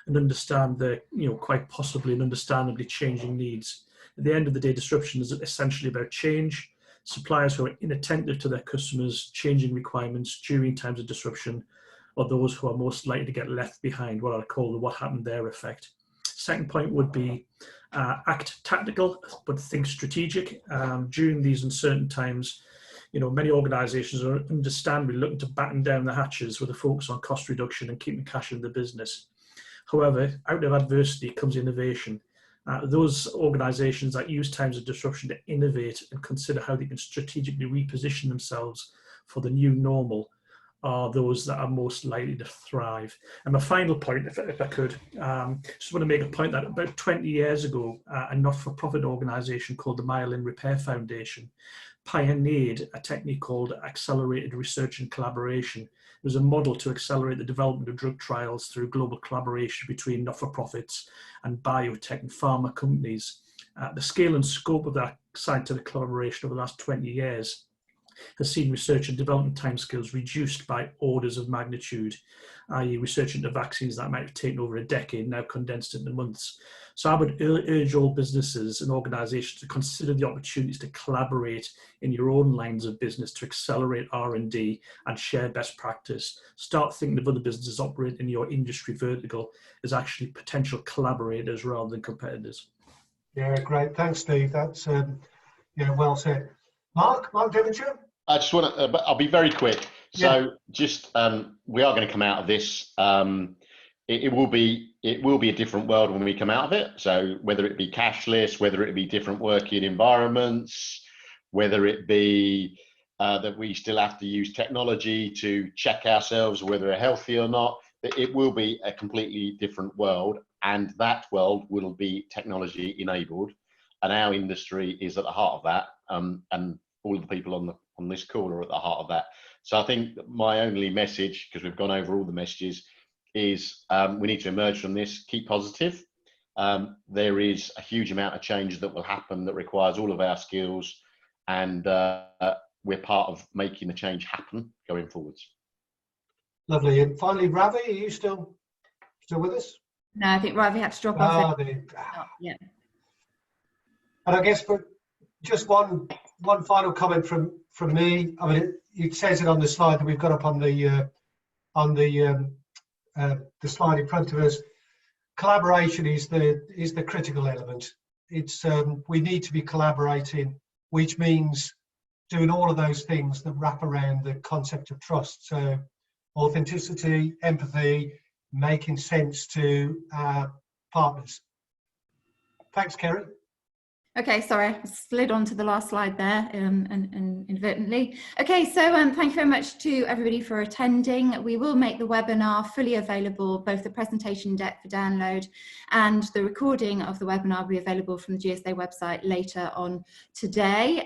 and understand their, quite possibly and understandably changing needs. At the end of the day, disruption is essentially about change. Suppliers who are inattentive to their customers' changing requirements during times of disruption are those who are most likely to get left behind, what I'd call the what happened there effect. Second point would be act tactical, but think strategic. During these uncertain times, many organisations are understandably looking to batten down the hatches with a focus on cost reduction and keeping cash in the business. However, out of adversity comes innovation. Those organisations that use times of disruption to innovate and consider how they can strategically reposition themselves for the new normal are those that are most likely to thrive. And my final point, if I could, just want to make a point that about 20 years ago, a not-for-profit organisation called the Myelin Repair Foundation pioneered a technique called accelerated research and collaboration. It was a model to accelerate the development of drug trials through global collaboration between not-for-profits and biotech and pharma companies. The scale and scope of that scientific collaboration over the last 20 years has seen research and development timescales reduced by orders of magnitude, i.e. research into vaccines that might have taken over a decade now condensed into months. So I would urge all businesses and organisations to consider the opportunities to collaborate in your own lines of business to accelerate R&D and share best practice. Start thinking of other businesses operating in your industry vertical as actually potential collaborators rather than competitors. Yeah, great. Thanks, Steve. That's yeah, well said. Mark Devonshire? I just want to, I'll be very quick. So just, we are going to come out of this. It will be a different world when we come out of it. So whether it be cashless, whether it be different working environments, whether it be that we still have to use technology to check ourselves whether we're healthy or not, it will be a completely different world, and that world will be technology enabled, and our industry is at the heart of that, and all of the people on this call are at the heart of that. So I think my only message, because we've gone over all the messages, is we need to emerge from this, keep positive. There is a huge amount of change that will happen that requires all of our skills, and we're part of making the change happen going forwards. Lovely. And finally, Ravi, are you still with us? No, I think Ravi had to drop off. Yeah. And I guess for just one final comment from me. I mean, it says it on the slide that we've got up on the slide in front of us. Collaboration is the critical element. It's we need to be collaborating, which means doing all of those things that wrap around the concept of trust. So authenticity, empathy, making sense to our partners. Thanks, Kerry. Okay, sorry, I slid onto the last slide there and inadvertently. Okay, so thank you very much to everybody for attending. We will make the webinar fully available, both the presentation deck for download and the recording of the webinar will be available from the GSA website later on today.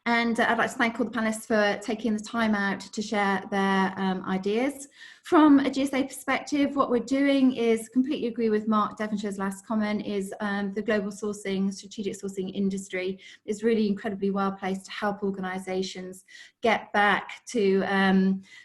And I'd like to thank all the panelists for taking the time out to share their ideas. From a GSA perspective, what we're doing is completely agree with Mark Devonshire's last comment, is the global sourcing, strategic sourcing industry is really incredibly well placed to help organisations get back to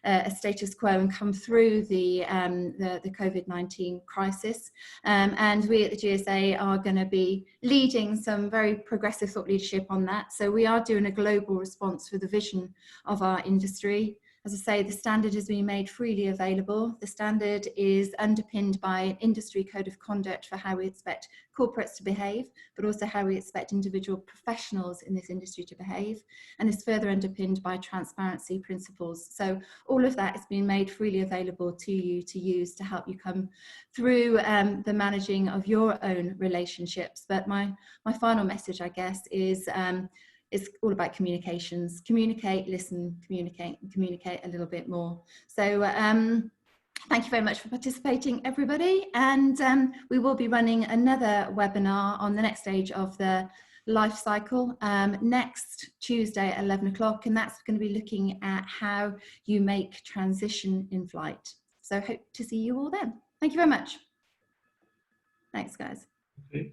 a status quo and come through the COVID-19 crisis. And we at the GSA are going to be leading some very progressive thought leadership on that. So we are doing a global response for the vision of our industry. As I say, the standard is being made freely available. The standard is underpinned by an industry code of conduct for how we expect corporates to behave, but also how we expect individual professionals in this industry to behave, and is further underpinned by transparency principles. So all of that is being made freely available to you to use to help you come through the managing of your own relationships. But my final message, I guess, is it's all about communications. Communicate, listen, communicate, and communicate a little bit more. So thank you very much for participating, everybody. And we will be running another webinar on the next stage of the life cycle next Tuesday at 11 o'clock. And that's going to be looking at how you make transition in flight. So hope to see you all then. Thank you very much. Thanks, guys. Okay.